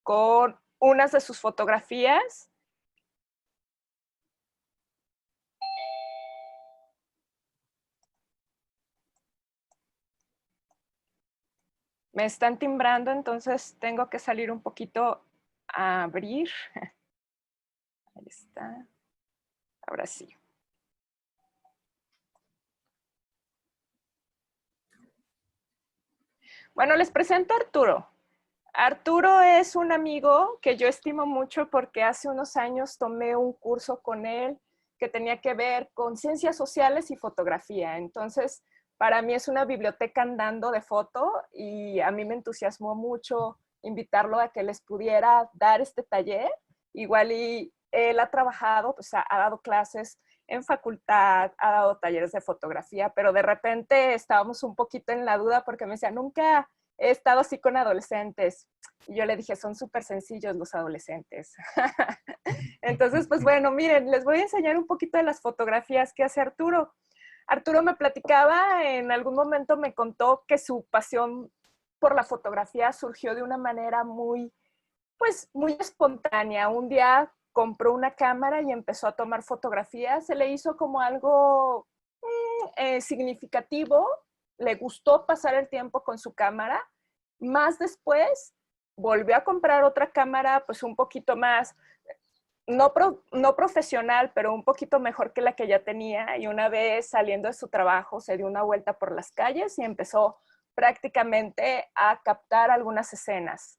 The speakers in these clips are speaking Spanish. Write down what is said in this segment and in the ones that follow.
con unas de sus fotografías. Me están timbrando, entonces tengo que salir un poquito a abrir. Ahí está. Ahora sí. Bueno, les presento a Arturo. Arturo es un amigo que yo estimo mucho porque hace unos años tomé un curso con él que tenía que ver con ciencias sociales y fotografía. Entonces, para mí es una biblioteca andando de foto y a mí me entusiasmó mucho invitarlo a que les pudiera dar este taller. Igual y él ha trabajado, pues ha dado clases en facultad, ha dado talleres de fotografía, pero de repente estábamos un poquito en la duda porque me decía, nunca he estado así con adolescentes. Y yo le dije, son súper sencillos los adolescentes. Entonces, pues bueno, miren, les voy a enseñar un poquito de las fotografías que hace Arturo. Arturo me platicaba, en algún momento me contó que su pasión por la fotografía surgió de una manera muy, pues, muy espontánea. Un día compró una cámara y empezó a tomar fotografías. Se le hizo como algo significativo, le gustó pasar el tiempo con su cámara. Más después volvió a comprar otra cámara, pues un poquito más, no profesional, pero un poquito mejor que la que ya tenía. Y una vez saliendo de su trabajo, se dio una vuelta por las calles y empezó prácticamente a captar algunas escenas.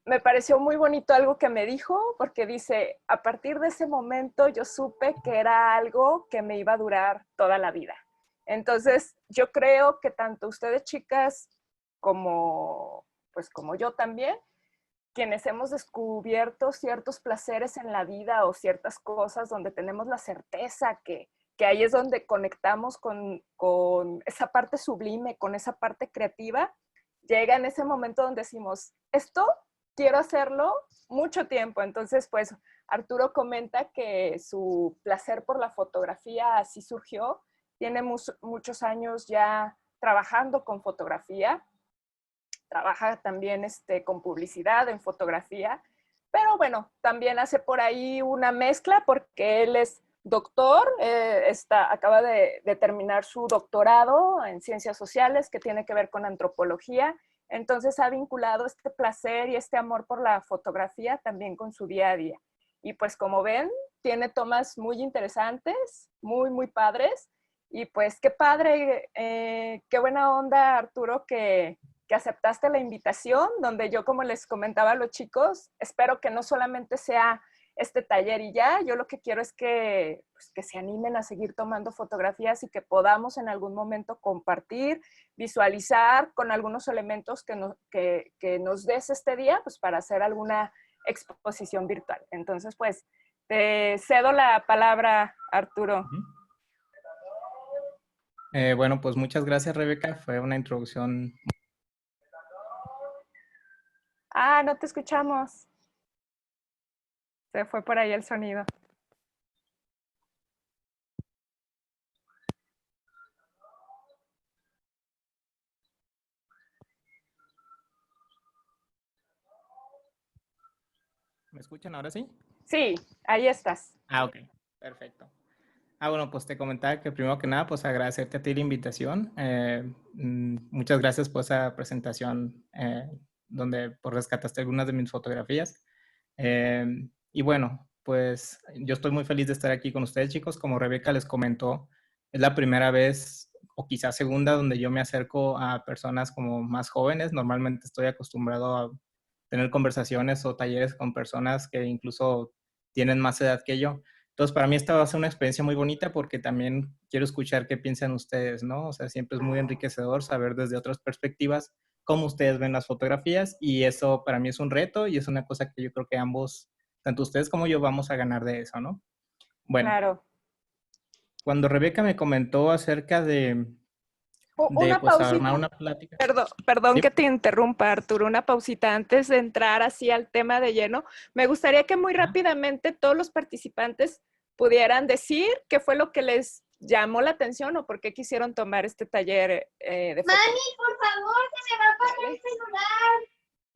Me pareció muy bonito algo que me dijo, porque dice, a partir de ese momento yo supe que era algo que me iba a durar toda la vida. Entonces, yo creo que tanto ustedes chicas como, pues como yo también, quienes hemos descubierto ciertos placeres en la vida o ciertas cosas donde tenemos la certeza que ahí es donde conectamos con esa parte sublime, con esa parte creativa, llega en ese momento donde decimos, esto quiero hacerlo mucho tiempo. Entonces, pues Arturo comenta que su placer por la fotografía así surgió. Tiene muchos años ya trabajando con fotografía. Trabaja también con publicidad en fotografía. Pero bueno, también hace por ahí una mezcla porque él es doctor, acaba de terminar su doctorado en ciencias sociales que tiene que ver con antropología. Entonces ha vinculado este placer y este amor por la fotografía también con su día a día. Y pues como ven, tiene tomas muy interesantes, muy, muy padres. Y pues qué padre, qué buena onda, Arturo, que aceptaste la invitación, donde yo, como les comentaba a los chicos, espero que no solamente sea este taller y ya, yo lo que quiero es pues, que se animen a seguir tomando fotografías y que podamos en algún momento compartir, visualizar con algunos elementos que nos des este día, pues para hacer alguna exposición virtual. Entonces, pues, te cedo la palabra, Arturo. Bueno, pues muchas gracias, Rebeca. Fue una introducción. Ah, no te escuchamos. Se fue por ahí el sonido. ¿Me escuchan ahora sí? Sí, ahí estás. Ah, ok. Perfecto. Bueno, pues te comentaba que primero que nada, pues agradecerte a ti la invitación. Muchas gracias por esa presentación donde pues, rescataste algunas de mis fotografías. Y bueno, pues yo estoy muy feliz de estar aquí con ustedes, chicos. Como Rebeca les comentó, es la primera vez o quizás segunda donde yo me acerco a personas como más jóvenes. Normalmente estoy acostumbrado a tener conversaciones o talleres con personas que incluso tienen más edad que yo. Entonces, para mí esta va a ser una experiencia muy bonita porque también quiero escuchar qué piensan ustedes, ¿no? O sea, siempre es muy enriquecedor saber desde otras perspectivas cómo ustedes ven las fotografías y eso para mí es un reto y es una cosa que yo creo que ambos, tanto ustedes como yo, vamos a ganar de eso, ¿no? Bueno, Claro. cuando Rebeca me comentó acerca de Una pues armar pausita, una plática. perdón ¿Sí? que te interrumpa, Arturo, una pausita antes de entrar así al tema de lleno. Me gustaría que muy Ajá. rápidamente todos los participantes pudieran decir qué fue lo que les llamó la atención o por qué quisieron tomar este taller de fotografía. Mami, por favor, que se va a apagar el celular.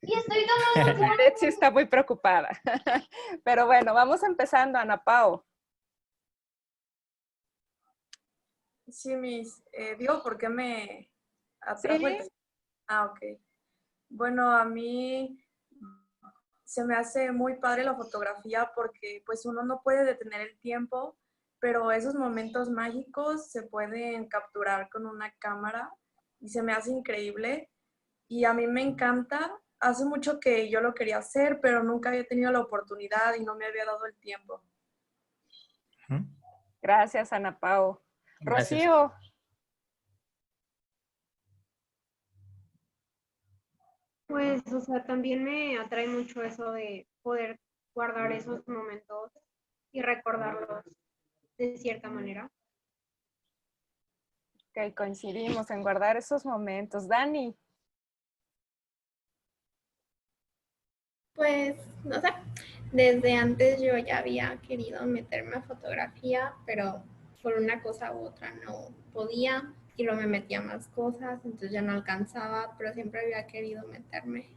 Y estoy tomando Yaretsi está muy preocupada. Pero bueno, vamos empezando, Ana Pao. Sí, digo, ¿por qué me atrajo el tema? Ah, ok. Bueno, a mí se me hace muy padre la fotografía porque pues uno no puede detener el tiempo, pero esos momentos mágicos se pueden capturar con una cámara y se me hace increíble y a mí me encanta. Hace mucho que yo lo quería hacer, pero nunca había tenido la oportunidad y no me había dado el tiempo. Gracias, Ana Pao. Gracias. Rocío. Pues, o sea, también me atrae mucho eso de poder guardar esos momentos y recordarlos de cierta manera. Ok, coincidimos en guardar esos momentos. Dani. Pues, no sé, desde antes yo ya había querido meterme a fotografía, pero por una cosa u otra no podía y luego me metía a más cosas, entonces ya no alcanzaba, pero siempre había querido meterme.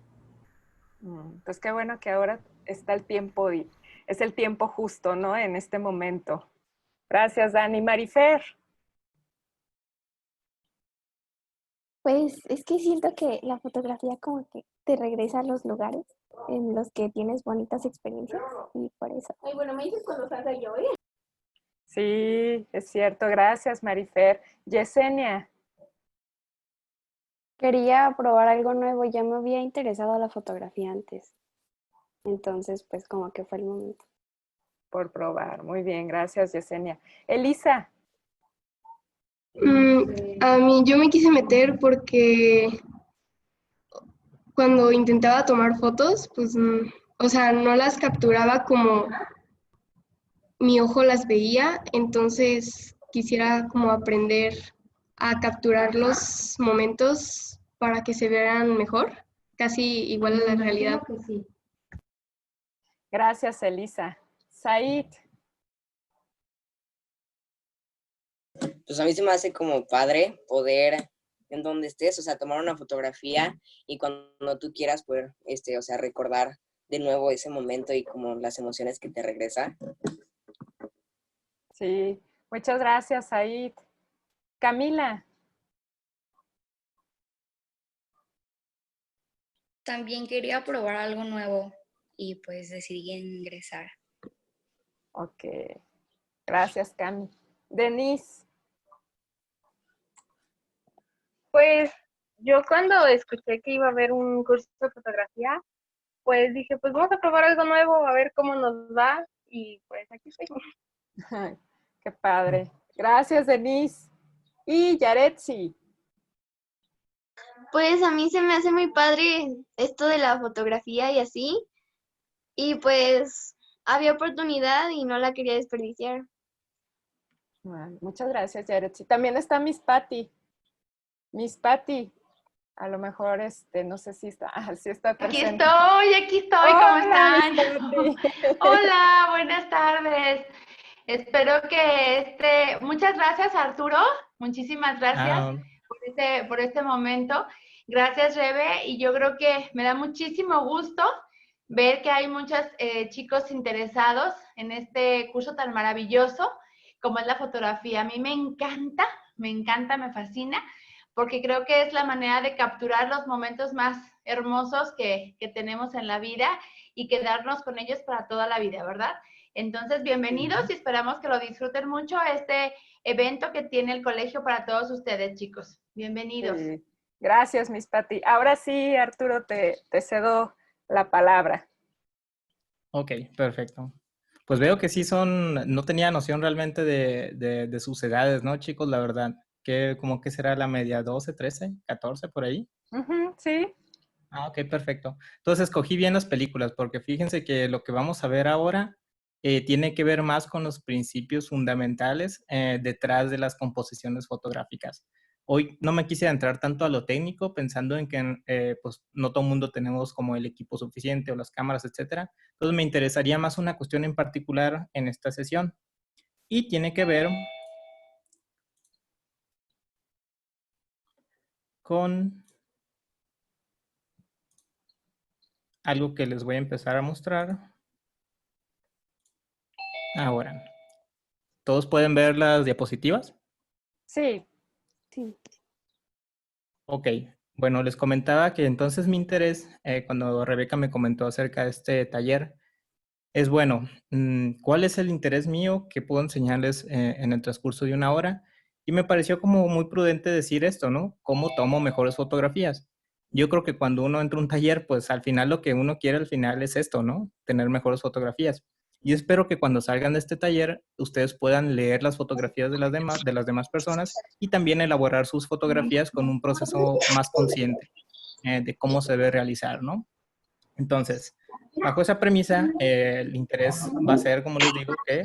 Pues qué bueno que ahora está el tiempo y es el tiempo justo, ¿no? En este momento. Gracias, Dani. Marifer. Pues es que siento que la fotografía como que te regresa a los lugares en los que tienes bonitas experiencias y por eso. Ay, bueno, me dices cuando salga yo, ¿eh? Sí, es cierto. Gracias, Marifer. Yesenia. Quería probar algo nuevo, ya me había interesado la fotografía antes. Entonces, pues como que fue el momento. Por probar. Muy bien, gracias, Yesenia. Elisa. A mí yo me quise meter porque cuando intentaba tomar fotos, pues, o sea, no las capturaba como mi ojo las veía, entonces quisiera como aprender a capturar los momentos para que se vean mejor, casi igual a la realidad. Que sí. Gracias, Elisa. Said. Pues a mí se me hace como padre poder, en donde estés, o sea, tomar una fotografía y cuando tú quieras poder, o sea, recordar de nuevo ese momento y como las emociones que te regresa. Sí, muchas gracias, Said. Camila. También quería probar algo nuevo y pues decidí ingresar. Ok. Gracias, Cami. Denise. Pues yo cuando escuché que iba a haber un curso de fotografía, pues dije, pues vamos a probar algo nuevo, a ver cómo nos va. Y pues aquí estoy. Qué padre. Gracias, Denise. Y Yaretsi. Pues a mí se me hace muy padre esto de la fotografía y así. Y pues había oportunidad y no la quería desperdiciar. Bueno, muchas gracias, Yaretsi. También está Miss Patty. Miss Patty. A lo mejor, no sé si está, sí está presente. Aquí estoy, ¿cómo están? Hola, buenas tardes. Espero que muchas gracias Arturo, muchísimas gracias por este momento. Gracias Rebe, y yo creo que me da muchísimo gusto ver que hay muchos chicos interesados en este curso tan maravilloso como es la fotografía. A mí me encanta, me fascina, porque creo que es la manera de capturar los momentos más hermosos que tenemos en la vida y quedarnos con ellos para toda la vida, ¿verdad? Entonces, bienvenidos y esperamos que lo disfruten mucho este evento que tiene el colegio para todos ustedes, chicos. Bienvenidos. Sí. Gracias, Miss Patty. Ahora sí, Arturo, te cedo la palabra. Ok, perfecto. Pues veo que sí no tenía noción realmente de sus edades, ¿no, chicos? La verdad, como que será la media, 12, 13, 14, por ahí. Sí. Ah, ok, perfecto. Entonces escogí bien las películas porque fíjense que lo que vamos a ver ahora tiene que ver más con los principios fundamentales detrás de las composiciones fotográficas. Hoy no me quise entrar tanto a lo técnico pensando en que pues no todo el mundo tenemos como el equipo suficiente o las cámaras, etcétera. Entonces me interesaría más una cuestión en particular en esta sesión y tiene que ver con algo que les voy a empezar a mostrar ahora. ¿Todos pueden ver las diapositivas? Sí. Sí. Ok, bueno, les comentaba que entonces mi interés, cuando Rebeca me comentó acerca de este taller, es bueno, ¿cuál es el interés mío que puedo enseñarles en el transcurso de una hora? Y me pareció como muy prudente decir esto, ¿no? ¿Cómo tomo mejores fotografías? Yo creo que cuando uno entra a un taller, pues al final lo que uno quiere al final es esto, ¿no? Tener mejores fotografías. Y espero que cuando salgan de este taller, ustedes puedan leer las fotografías de las demás personas y también elaborar sus fotografías con un proceso más consciente de cómo se debe realizar, ¿no? Entonces, bajo esa premisa, el interés va a ser, como les digo, que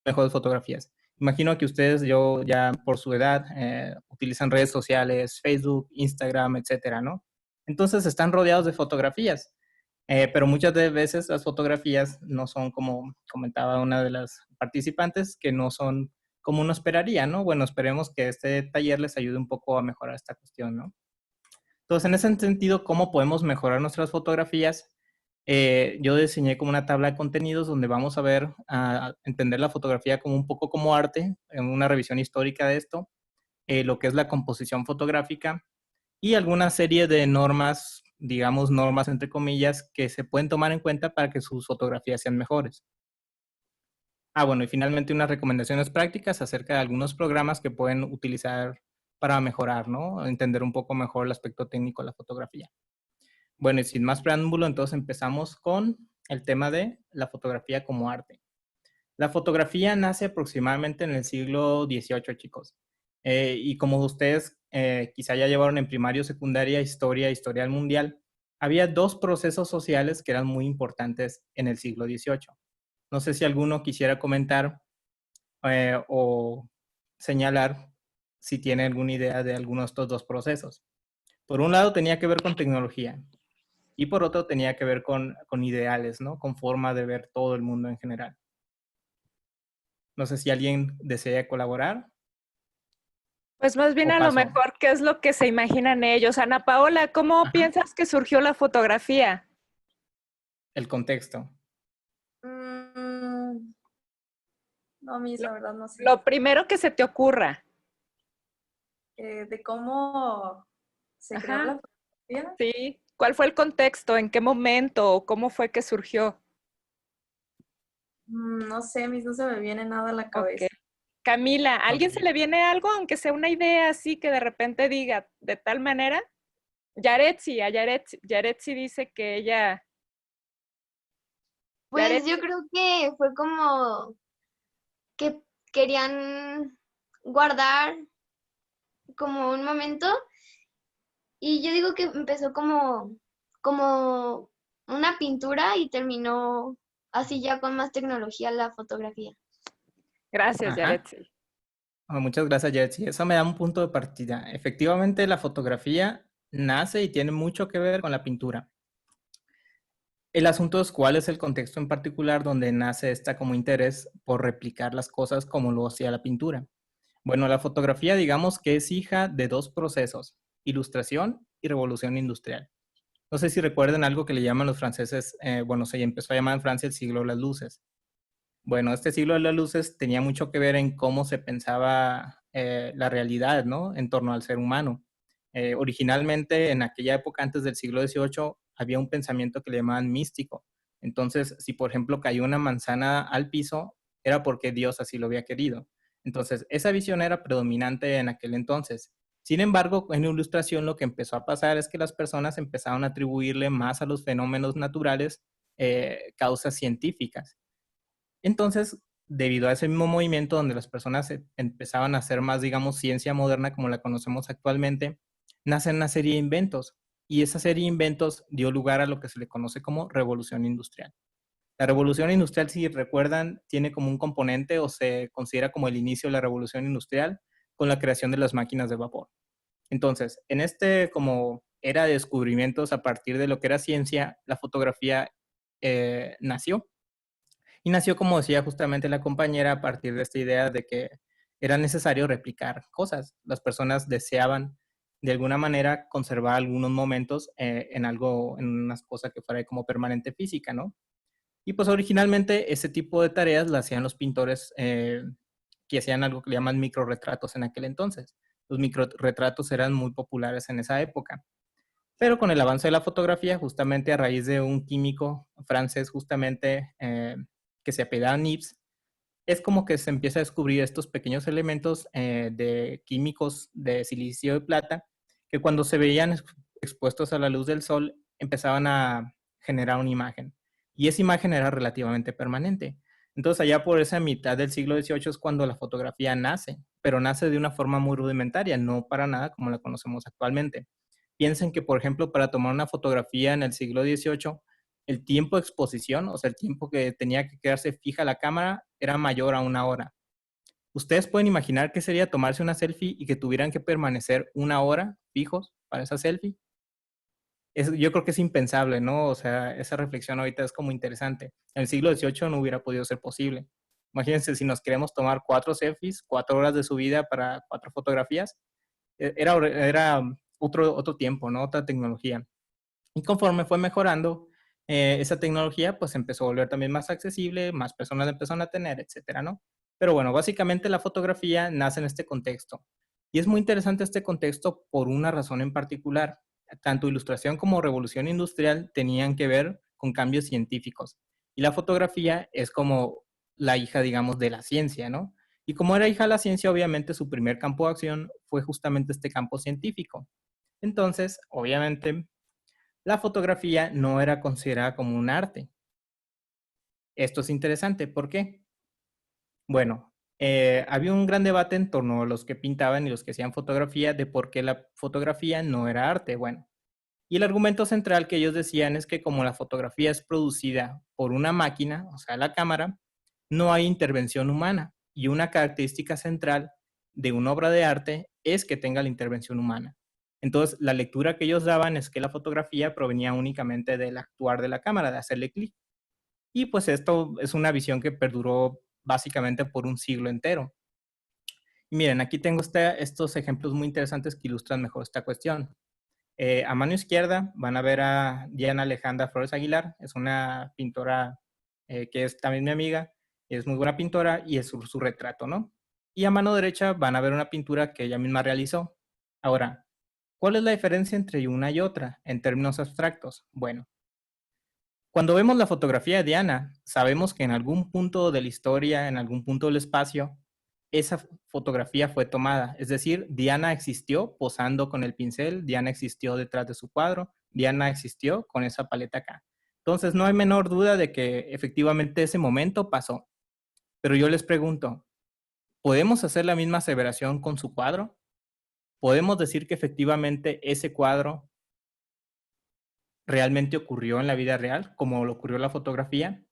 mejores fotografías. Imagino que ustedes, yo ya por su edad, utilizan redes sociales, Facebook, Instagram, etcétera, ¿no? Entonces están rodeados de fotografías, pero muchas de veces las fotografías no son como comentaba una de las participantes, que no son como uno esperaría, ¿no? Bueno, esperemos que este taller les ayude un poco a mejorar esta cuestión, ¿no? Entonces, en ese sentido, ¿cómo podemos mejorar nuestras fotografías? Yo diseñé como una tabla de contenidos donde vamos a ver, a entender la fotografía como un poco como arte, en una revisión histórica de esto, lo que es la composición fotográfica y alguna serie de normas, digamos normas entre comillas, que se pueden tomar en cuenta para que sus fotografías sean mejores. Bueno, y finalmente unas recomendaciones prácticas acerca de algunos programas que pueden utilizar para mejorar, ¿no? Entender un poco mejor el aspecto técnico de la fotografía. Bueno, y sin más preámbulo, entonces empezamos con el tema de la fotografía como arte. La fotografía nace aproximadamente en el siglo XVIII, chicos. Y como ustedes quizá ya llevaron en primaria o secundaria historia del mundial, había dos procesos sociales que eran muy importantes en el siglo XVIII. No sé si alguno quisiera comentar o señalar si tiene alguna idea de alguno de estos dos procesos. Por un lado tenía que ver con tecnología y por otro tenía que ver con ideales, ¿no? Con forma de ver todo el mundo en general. No sé si alguien desea colaborar. Pues más bien a lo mejor, ¿qué es lo que se imaginan ellos? Ana Paola, ¿cómo piensas que surgió la fotografía? El contexto. No, Miss, la verdad no sé. Lo primero que se te ocurra. De cómo se creó la fotografía. Sí. ¿Cuál fue el contexto? ¿En qué momento? ¿Cómo fue que surgió? No sé, Miss, no se me viene nada a la cabeza. Okay. Camila, ¿a alguien se le viene algo, aunque sea una idea así que de repente diga de tal manera? Yaretsi dice que ella... Pues Yaretsi. Yo creo que fue como que querían guardar como un momento y yo digo que empezó como una pintura y terminó así ya con más tecnología la fotografía. Gracias, Yaretsi. Muchas gracias, Yaretsi. Eso me da un punto de partida. Efectivamente, la fotografía nace y tiene mucho que ver con la pintura. El asunto es cuál es el contexto en particular donde nace esta como interés por replicar las cosas como lo hacía la pintura. Bueno, la fotografía digamos que es hija de dos procesos, ilustración y revolución industrial. No sé si recuerdan algo que le llaman los franceses, se empezó a llamar en Francia el siglo de las luces. Bueno, este siglo de las luces tenía mucho que ver en cómo se pensaba la realidad, ¿no? En torno al ser humano. Originalmente, en aquella época, antes del siglo XVIII, había un pensamiento que le llamaban místico. Entonces, si por ejemplo cayó una manzana al piso, era porque Dios así lo había querido. Entonces, esa visión era predominante en aquel entonces. Sin embargo, en la ilustración lo que empezó a pasar es que las personas empezaron a atribuirle más a los fenómenos naturales causas científicas. Entonces, debido a ese mismo movimiento donde las personas empezaban a hacer más, digamos, ciencia moderna como la conocemos actualmente, nacen una serie de inventos y esa serie de inventos dio lugar a lo que se le conoce como revolución industrial. La revolución industrial, si recuerdan, tiene como un componente o se considera como el inicio de la revolución industrial con la creación de las máquinas de vapor. Entonces, en este como era de descubrimientos a partir de lo que era ciencia, la fotografía nació. Y nació, como decía justamente la compañera, a partir de esta idea de que era necesario replicar cosas. Las personas deseaban de alguna manera conservar algunos momentos en algo, en una cosa que fuera como permanente física, ¿no? Y pues originalmente ese tipo de tareas las hacían los pintores que hacían algo que le llaman microrretratos en aquel entonces. Los microrretratos eran muy populares en esa época. Pero con el avance de la fotografía, justamente a raíz de un químico francés justamente que se apellidaba Niepce, es como que se empieza a descubrir estos pequeños elementos de químicos de silicio y plata que cuando se veían expuestos a la luz del sol empezaban a generar una imagen. Y esa imagen era relativamente permanente. Entonces allá por esa mitad del siglo XVIII es cuando la fotografía nace, pero nace de una forma muy rudimentaria, no para nada como la conocemos actualmente. Piensen que, por ejemplo, para tomar una fotografía en el siglo XVIII, el tiempo de exposición, o sea, el tiempo que tenía que quedarse fija la cámara, era mayor a 1 hora. ¿Ustedes pueden imaginar qué sería tomarse una selfie y que tuvieran que permanecer 1 hora fijos para esa selfie? Yo creo que es impensable, ¿no? O sea, esa reflexión ahorita es como interesante. En el siglo XVIII no hubiera podido ser posible. Imagínense si nos queremos tomar 4 selfies, 4 horas de su vida para 4 fotografías. Era otro tiempo, ¿no? Otra tecnología. Y conforme fue mejorando esa tecnología, pues empezó a volver también más accesible, más personas empezaron a tener, etcétera, ¿no? Pero bueno, básicamente la fotografía nace en este contexto. Y es muy interesante este contexto por una razón en particular. Tanto ilustración como revolución industrial tenían que ver con cambios científicos. Y la fotografía es como la hija, digamos, de la ciencia, ¿no? Y como era hija de la ciencia, obviamente su primer campo de acción fue justamente este campo científico. Entonces, obviamente, la fotografía no era considerada como un arte. Esto es interesante, ¿por qué? Bueno, había un gran debate en torno a los que pintaban y los que hacían fotografía de por qué la fotografía no era arte. Bueno, y el argumento central que ellos decían es que como la fotografía es producida por una máquina, o sea, la cámara, no hay intervención humana. Y una característica central de una obra de arte es que tenga la intervención humana. Entonces, la lectura que ellos daban es que la fotografía provenía únicamente del actuar de la cámara, de hacerle clic. Y pues esto es una visión que perduró básicamente por un siglo entero. Y miren, aquí tengo estos ejemplos muy interesantes que ilustran mejor esta cuestión. A mano izquierda van a ver a Diana Alejandra Flores Aguilar, es una pintora que es también mi amiga, es muy buena pintora y es su retrato, ¿no? Y a mano derecha van a ver una pintura que ella misma realizó. Ahora, ¿cuál es la diferencia entre una y otra en términos abstractos? Bueno, cuando vemos la fotografía de Diana, sabemos que en algún punto de la historia, en algún punto del espacio, esa fotografía fue tomada. Es decir, Diana existió posando con el pincel, Diana existió detrás de su cuadro, Diana existió con esa paleta acá. Entonces, no hay menor duda de que efectivamente ese momento pasó. Pero yo les pregunto, ¿podemos hacer la misma aseveración con su cuadro? ¿Podemos decir que efectivamente ese cuadro realmente ocurrió en la vida real, como lo ocurrió en la fotografía?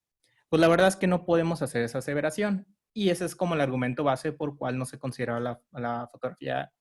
Pues la verdad es que no podemos hacer esa aseveración. Y ese es como el argumento base por cual no se considera la fotografía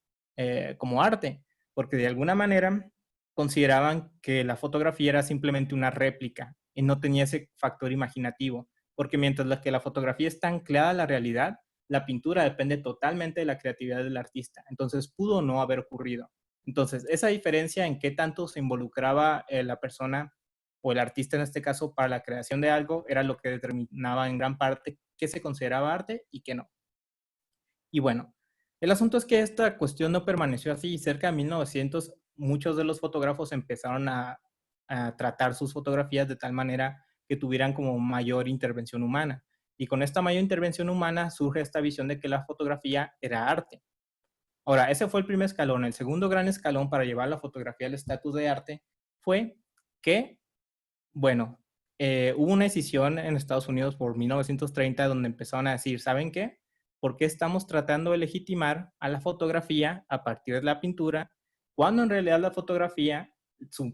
como arte, porque de alguna manera consideraban que la fotografía era simplemente una réplica y no tenía ese factor imaginativo, porque mientras que la fotografía está anclada a la realidad, la pintura depende totalmente de la creatividad del artista. Entonces pudo no haber ocurrido. Entonces, esa diferencia en qué tanto se involucraba la persona o el artista en este caso para la creación de algo era lo que determinaba en gran parte qué se consideraba arte y qué no. Y bueno, el asunto es que esta cuestión no permaneció así y cerca de 1900 muchos de los fotógrafos empezaron a tratar sus fotografías de tal manera que tuvieran como mayor intervención humana. Y con esta mayor intervención humana surge esta visión de que la fotografía era arte. Ahora, ese fue el primer escalón. El segundo gran escalón para llevar la fotografía al estatus de arte fue que, bueno, hubo una decisión en Estados Unidos por 1930 donde empezaron a decir, ¿saben qué? ¿Por qué estamos tratando de legitimar a la fotografía a partir de la pintura cuando en realidad la fotografía,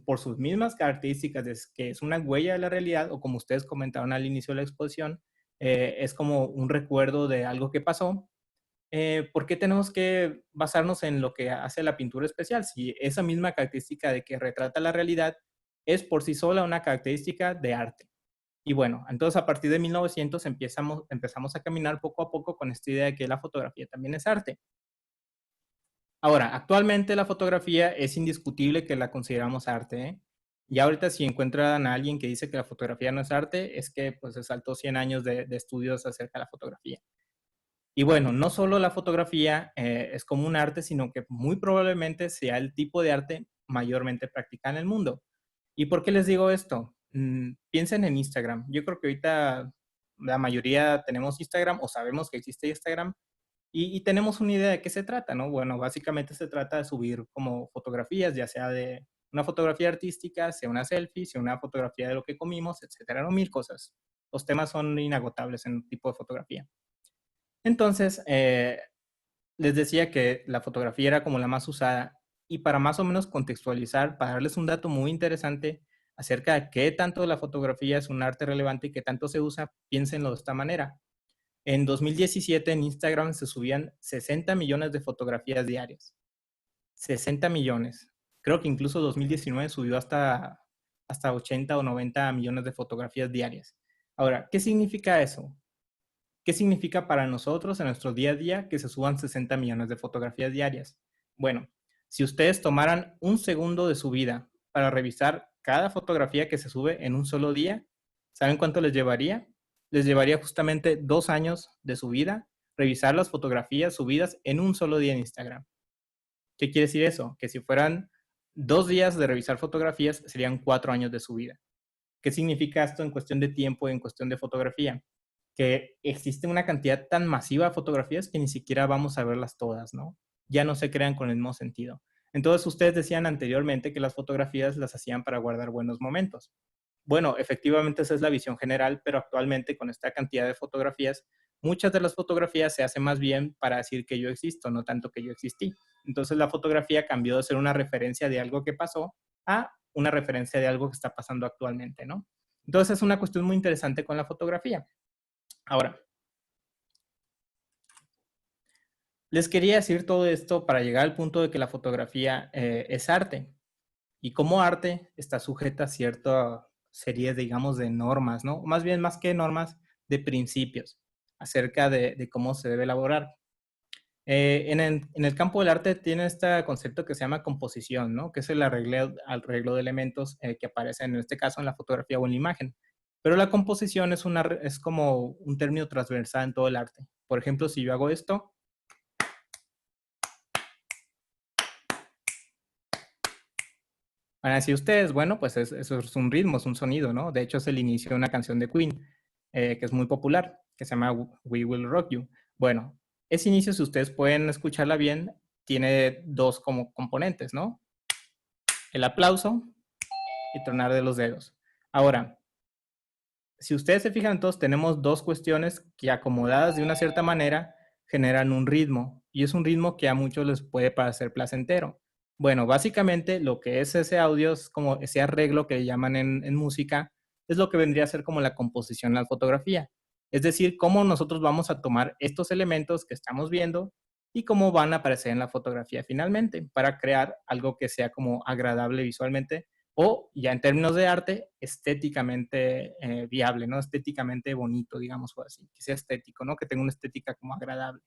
por sus mismas características, es que es una huella de la realidad o como ustedes comentaron al inicio de la exposición, es como un recuerdo de algo que pasó? ¿Por qué tenemos que basarnos en lo que hace la pintura especial? Si esa misma característica de que retrata la realidad es por sí sola una característica de arte. Y bueno, entonces a partir de 1900 empezamos a caminar poco a poco con esta idea de que la fotografía también es arte. Ahora, actualmente la fotografía es indiscutible que la consideramos arte, ¿eh? Y ahorita si encuentran a alguien que dice que la fotografía no es arte, es que pues se saltó 100 años de estudios acerca de la fotografía. Y bueno, no solo la fotografía es como un arte, sino que muy probablemente sea el tipo de arte mayormente practicado en el mundo. ¿Y por qué les digo esto? Piensen en Instagram. Yo creo que ahorita la mayoría tenemos Instagram o sabemos que existe Instagram y tenemos una idea de qué se trata, ¿no? Bueno, básicamente se trata de subir como fotografías, ya sea de una fotografía artística, sea una selfie, sea una fotografía de lo que comimos, etcétera, ¿no? Mil cosas. Los temas son inagotables en un tipo de fotografía. Entonces, les decía que la fotografía era como la más usada y para más o menos contextualizar, para darles un dato muy interesante acerca de qué tanto la fotografía es un arte relevante y qué tanto se usa, piénsenlo de esta manera. En 2017 en Instagram se subían 60 millones de fotografías diarias. 60 millones. Creo que incluso 2019 subió hasta 80 o 90 millones de fotografías diarias. Ahora, ¿qué significa eso? ¿Qué significa para nosotros en nuestro día a día que se suban 60 millones de fotografías diarias? Bueno, si ustedes tomaran un segundo de su vida para revisar cada fotografía que se sube en un solo día, ¿saben cuánto les llevaría? Les llevaría justamente 2 años de su vida revisar las fotografías subidas en un solo día en Instagram. ¿Qué quiere decir eso? Que si fueran 2 días de revisar fotografías, serían 4 años de su vida. ¿Qué significa esto en cuestión de tiempo y en cuestión de fotografía? Que existe una cantidad tan masiva de fotografías que ni siquiera vamos a verlas todas, ¿no? Ya no se crean con el mismo sentido. Entonces, ustedes decían anteriormente que las fotografías las hacían para guardar buenos momentos. Bueno, efectivamente esa es la visión general, pero actualmente con esta cantidad de fotografías, muchas de las fotografías se hacen más bien para decir que yo existo, no tanto que yo existí. Entonces, la fotografía cambió de ser una referencia de algo que pasó a una referencia de algo que está pasando actualmente, ¿no? Entonces, es una cuestión muy interesante con la fotografía. Ahora, les quería decir todo esto para llegar al punto de que la fotografía es arte. Y como arte está sujeta a cierta serie, digamos, de normas, ¿no? Más bien, más que normas, de principios acerca de cómo se debe elaborar. En el campo del arte tiene este concepto que se llama composición, ¿no? Que es el arreglo de elementos que aparecen en este caso en la fotografía o en la imagen. Pero la composición es como un término transversal en todo el arte. Por ejemplo, si yo hago esto, van a decir ustedes, bueno, pues eso es un ritmo, es un sonido, ¿no? De hecho, es el inicio de una canción de Queen, que es muy popular, que se llama We Will Rock You. Bueno, ese inicio, si ustedes pueden escucharla bien, tiene 2 como componentes, ¿no? El aplauso y tronar de los dedos. Ahora, si ustedes se fijan, entonces tenemos 2 cuestiones que acomodadas de una cierta manera generan un ritmo, y es un ritmo que a muchos les puede parecer placentero. Bueno, básicamente lo que es ese audio es como ese arreglo que llaman en música, es lo que vendría a ser como la composición en la fotografía. Es decir, cómo nosotros vamos a tomar estos elementos que estamos viendo y cómo van a aparecer en la fotografía finalmente para crear algo que sea como agradable visualmente o ya en términos de arte, estéticamente viable, ¿no? Estéticamente bonito, digamos así, que sea estético, ¿no? Que tenga una estética como agradable.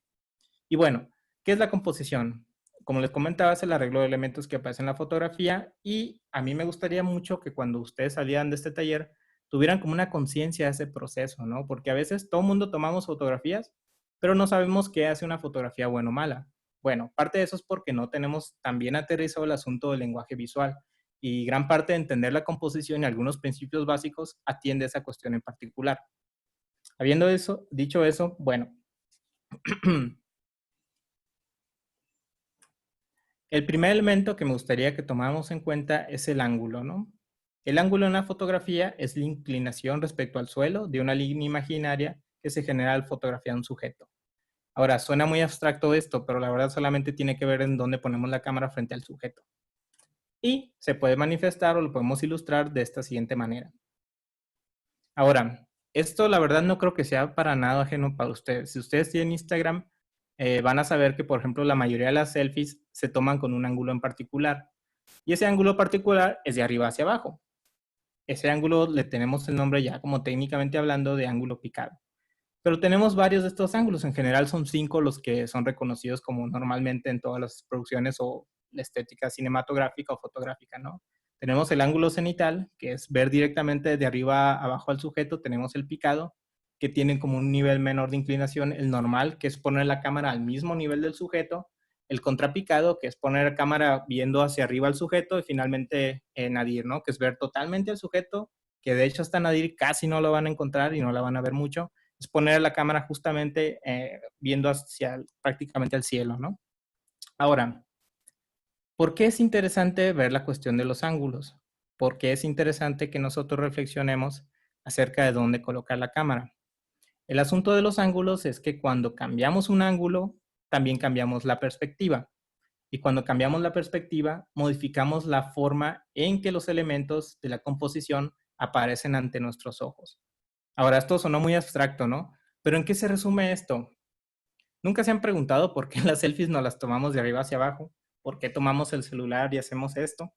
Y bueno, ¿qué es la composición? Como les comentaba, es el arreglo de elementos que aparecen en la fotografía y a mí me gustaría mucho que cuando ustedes salieran de este taller tuvieran como una conciencia de ese proceso, ¿no? Porque a veces todo el mundo tomamos fotografías, pero no sabemos qué hace una fotografía buena o mala. Bueno, parte de eso es porque no tenemos tan bien aterrizado el asunto del lenguaje visual y gran parte de entender la composición y algunos principios básicos atiende a esa cuestión en particular. Habiendo dicho eso, bueno, el primer elemento que me gustaría que tomáramos en cuenta es el ángulo, ¿no? El ángulo en la fotografía es la inclinación respecto al suelo de una línea imaginaria que se genera al fotografiar un sujeto. Ahora, suena muy abstracto esto, pero la verdad solamente tiene que ver en dónde ponemos la cámara frente al sujeto. Y se puede manifestar o lo podemos ilustrar de esta siguiente manera. Ahora, esto la verdad no creo que sea para nada ajeno para ustedes. Si ustedes tienen Instagram, van a saber que, por ejemplo, la mayoría de las selfies se toman con un ángulo en particular. Y ese ángulo particular es de arriba hacia abajo. Ese ángulo le tenemos el nombre ya como técnicamente hablando de ángulo picado. Pero tenemos varios de estos ángulos. En general son 5 los que son reconocidos como normalmente en todas las producciones o la estética cinematográfica o fotográfica, ¿no? Tenemos el ángulo cenital, que es ver directamente de arriba abajo al sujeto. Tenemos el picado, que tiene como un nivel menor de inclinación. El normal, que es poner la cámara al mismo nivel del sujeto. El contrapicado, que es poner la cámara viendo hacia arriba al sujeto. Y finalmente nadir, ¿no? Que es ver totalmente al sujeto, que de hecho hasta nadir casi no lo van a encontrar y no la van a ver mucho. Es poner la cámara justamente viendo hacia prácticamente al cielo, ¿no? Ahora, ¿por qué es interesante ver la cuestión de los ángulos? ¿Por qué es interesante que nosotros reflexionemos acerca de dónde colocar la cámara? El asunto de los ángulos es que cuando cambiamos un ángulo, también cambiamos la perspectiva. Y cuando cambiamos la perspectiva, modificamos la forma en que los elementos de la composición aparecen ante nuestros ojos. Ahora, esto sonó muy abstracto, ¿no? Pero ¿en qué se resume esto? ¿Nunca se han preguntado por qué las selfies no las tomamos de arriba hacia abajo? ¿Por qué tomamos el celular y hacemos esto?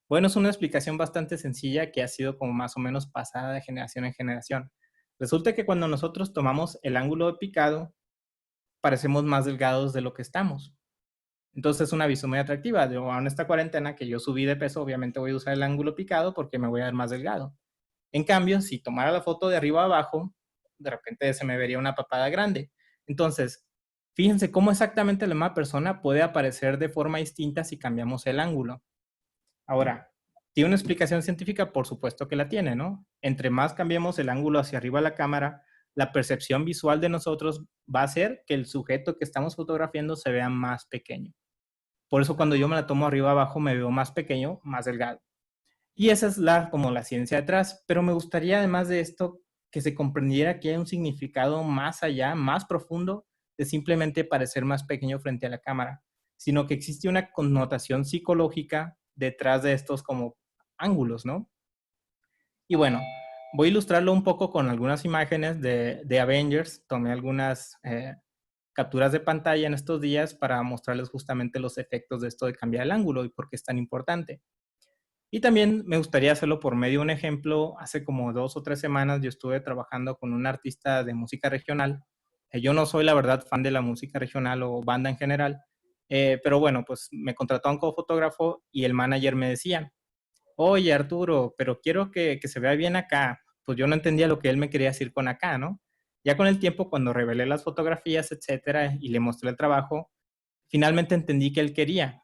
Bueno, es una explicación bastante sencilla que ha sido como más o menos pasada de generación en generación. Resulta que cuando nosotros tomamos el ángulo de picado, parecemos más delgados de lo que estamos. Entonces es una visión muy atractiva. En esta cuarentena que yo subí de peso, obviamente voy a usar el ángulo picado porque me voy a ver más delgado. En cambio, si tomara la foto de arriba a abajo, de repente se me vería una papada grande. Entonces, fíjense cómo exactamente la misma persona puede aparecer de forma distinta si cambiamos el ángulo. Ahora, ¿tiene una explicación científica? Por supuesto que la tiene, ¿no? Entre más cambiemos el ángulo hacia arriba de la cámara, la percepción visual de nosotros va a hacer que el sujeto que estamos fotografiando se vea más pequeño. Por eso cuando yo me la tomo arriba abajo me veo más pequeño, más delgado. Y esa es como la ciencia detrás, pero me gustaría además de esto que se comprendiera que hay un significado más allá, más profundo de simplemente parecer más pequeño frente a la cámara, sino que existe una connotación psicológica detrás de estos como ángulos, ¿no? Y bueno, voy a ilustrarlo un poco con algunas imágenes de Avengers. Tomé algunas capturas de pantalla en estos días para mostrarles justamente los efectos de esto de cambiar el ángulo y por qué es tan importante. Y también me gustaría hacerlo por medio de un ejemplo. Hace como 2 o 3 semanas yo estuve trabajando con un artista de música regional. Yo no soy, la verdad, fan de la música regional o banda en general, pero bueno, pues me contrataron como fotógrafo y el manager me decía, oye Arturo, pero quiero que se vea bien acá. Pues yo no entendía lo que él me quería decir con acá, ¿no? Ya con el tiempo, cuando revelé las fotografías, etcétera, y le mostré el trabajo, finalmente entendí que él quería.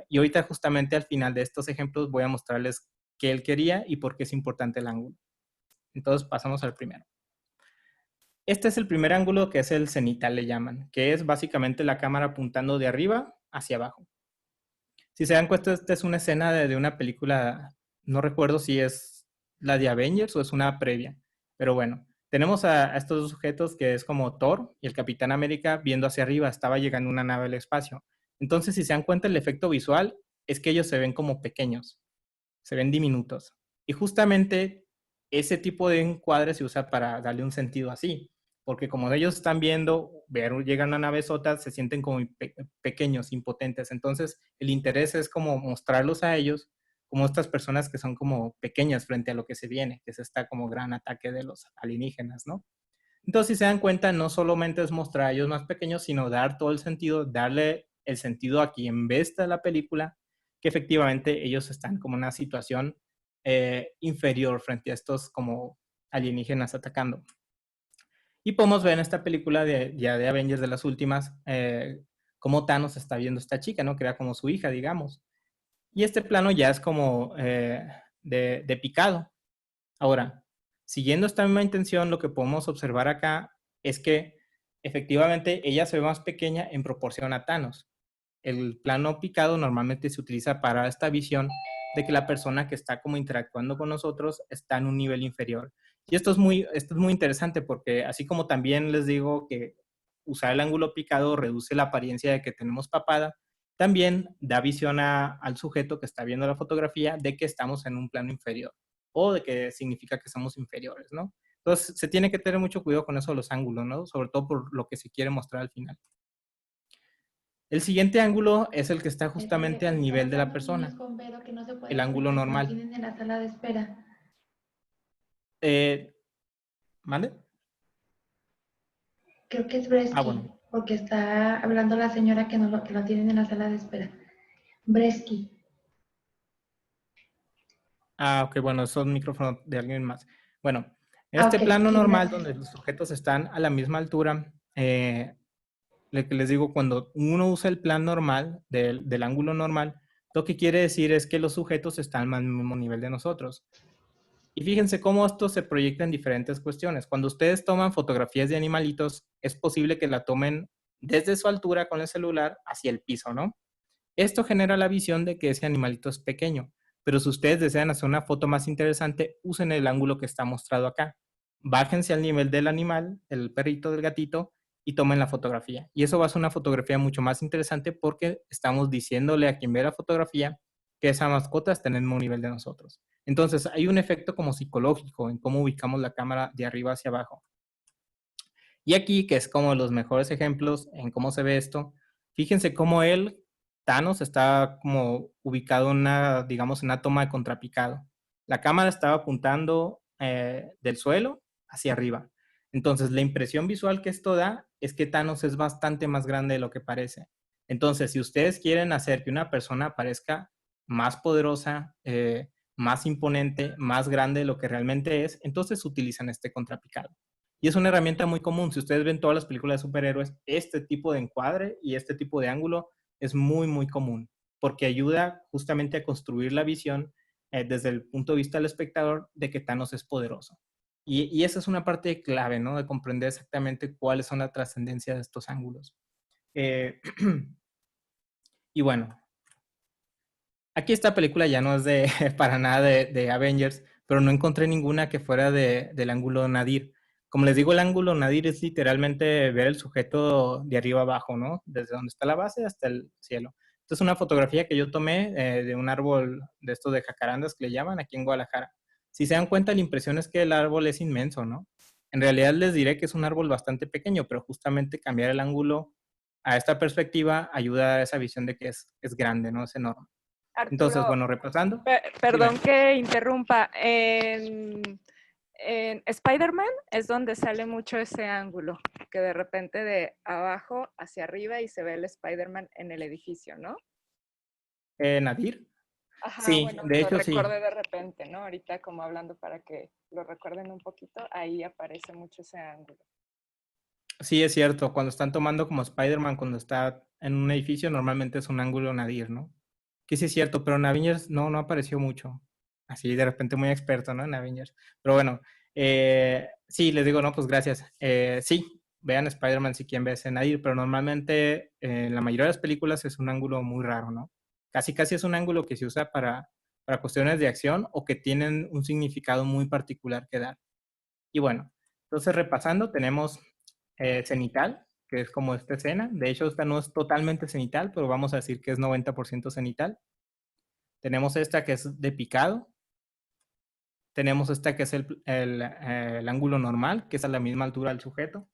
Y ahorita justamente al final de estos ejemplos voy a mostrarles qué él quería y por qué es importante el ángulo. Entonces pasamos al primero. Este es el primer ángulo, que es el cenital, le llaman, que es básicamente la cámara apuntando de arriba hacia abajo. Si se dan cuenta, esta es una escena de una película, no recuerdo si es la de Avengers o es una previa, pero bueno, tenemos a estos dos sujetos que es como Thor y el Capitán América viendo hacia arriba, estaba llegando una nave al espacio. Entonces, si se dan cuenta, el efecto visual es que ellos se ven como pequeños, se ven diminutos. Y justamente ese tipo de encuadre se usa para darle un sentido así, porque como ellos están viendo, llegan a una navezota, se sienten como pequeños, impotentes. Entonces, el interés es como mostrarlos a ellos como estas personas que son como pequeñas frente a lo que se viene, que es esta como gran ataque de los alienígenas, ¿no? Entonces, si se dan cuenta, no solamente es mostrar a ellos más pequeños, sino dar todo el sentido, darle el sentido a quien ve esta la película, que efectivamente ellos están como en una situación inferior frente a estos como alienígenas atacando. Y podemos ver en esta película ya de Avengers, de las últimas, cómo Thanos está viendo a esta chica, ¿no? Que era como su hija, digamos. Y este plano ya es como de picado. Ahora, siguiendo esta misma intención, lo que podemos observar acá es que efectivamente ella se ve más pequeña en proporción a Thanos. El plano picado normalmente se utiliza para esta visión de que la persona que está como interactuando con nosotros está en un nivel inferior. Y esto es muy interesante porque así como también les digo que usar el ángulo picado reduce la apariencia de que tenemos papada, también da visión al sujeto que está viendo la fotografía de que estamos en un plano inferior o de que significa que somos inferiores, ¿no? Entonces se tiene que tener mucho cuidado con eso de los ángulos, ¿no? Sobre todo por lo que se quiere mostrar al final. El siguiente ángulo es el que está justamente al nivel de la persona, el ángulo normal. En la sala de espera. ¿Vale? Creo que es Bresky, bueno. porque está hablando la señora que, que lo tienen en la sala de espera. Bresky. Ok, bueno, son micrófonos de alguien más. Bueno, en Ah, este ok, plano sí, normal, gracias. donde los sujetos están a la misma altura, lo que les digo, cuando uno usa el plan normal, del ángulo normal, lo que quiere decir es que los sujetos están al mismo nivel de nosotros. Y fíjense cómo esto se proyecta en diferentes cuestiones. Cuando ustedes toman fotografías de animalitos, es posible que la tomen desde su altura con el celular hacia el piso, ¿no? Esto genera la visión de que ese animalito es pequeño, pero si ustedes desean hacer una foto más interesante, usen el ángulo que está mostrado acá. Bájense al nivel del animal, el perrito, del gatito, y tomen la fotografía. Y eso va a ser una fotografía mucho más interesante porque estamos diciéndole a quien ve la fotografía que esa mascota está en el mismo nivel de nosotros. Entonces, hay un efecto como psicológico en cómo ubicamos la cámara de arriba hacia abajo. Y aquí, que es como los mejores ejemplos en cómo se ve esto, fíjense cómo Thanos está como ubicado en una, digamos, en una toma de contrapicado. La cámara estaba apuntando del suelo hacia arriba. Entonces, la impresión visual que esto da es que Thanos es bastante más grande de lo que parece. Entonces, si ustedes quieren hacer que una persona parezca más poderosa, más imponente, más grande de lo que realmente es, entonces utilizan este contrapicado. Y es una herramienta muy común. Si ustedes ven todas las películas de superhéroes, este tipo de encuadre y este tipo de ángulo es muy, muy común, porque ayuda justamente a construir la visión desde el punto de vista del espectador de que Thanos es poderoso. Y esa es una parte clave, ¿no? De comprender exactamente cuáles son la trascendencia de estos ángulos. Y bueno, aquí esta película ya no es de para nada de Avengers, pero no encontré ninguna que fuera del ángulo nadir. Como les digo, el ángulo nadir es literalmente ver el sujeto de arriba abajo, ¿no? Desde donde está la base hasta el cielo. Esta es una fotografía que yo tomé de un árbol de estos de jacarandas que le llaman aquí en Guadalajara. Si se dan cuenta, la impresión es que el árbol es inmenso, ¿no? En realidad les diré que es un árbol bastante pequeño, pero justamente cambiar el ángulo a esta perspectiva ayuda a esa visión de que es grande, ¿no? Es enorme. Entonces, Arturo, bueno, repasando. perdón Dime. que interrumpa. En Spider-Man es donde sale mucho ese ángulo, que de repente de abajo hacia arriba y se ve el Spider-Man en el edificio, ¿no? ¿Nadir? Ajá, Sí, bueno, de lo hecho sí. recordé de repente, ¿no? Ahorita como hablando para que lo recuerden un poquito, ahí aparece mucho ese ángulo. Sí, es cierto. Cuando están tomando como Spider-Man, cuando está en un edificio, normalmente es un ángulo nadir, ¿no? Que sí es cierto, pero en Avengers no apareció mucho. Así de repente muy experto, ¿no? En Avengers. Pero bueno, sí, les digo, no, pues gracias. Sí, vean Spider-Man si quieren ver ese nadir, pero normalmente en la mayoría de las películas es un ángulo muy raro, ¿no? Casi es un ángulo que se usa para cuestiones de acción o que tienen un significado muy particular que dar. Y bueno, entonces repasando, tenemos cenital, que es como esta escena. De hecho, esta no es totalmente cenital, pero vamos a decir que es 90% cenital. Tenemos esta que es de picado. Tenemos esta que es el ángulo normal, que es a la misma altura del sujeto.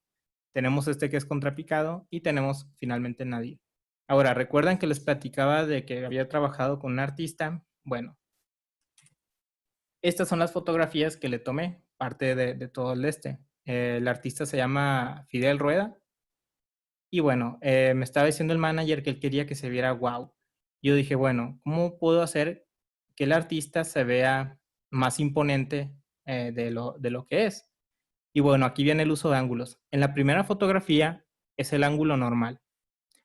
Tenemos este que es contrapicado y tenemos finalmente nadir. Ahora, ¿recuerdan que les platicaba de que había trabajado con un artista? Bueno, estas son las fotografías que le tomé, parte de todo el el artista se llama Fidel Rueda. Y bueno, me estaba diciendo el manager que él quería que se viera wow. Yo dije, bueno, ¿cómo puedo hacer que el artista se vea más imponente de lo que es? Y bueno, aquí viene el uso de ángulos. En la primera fotografía es el ángulo normal.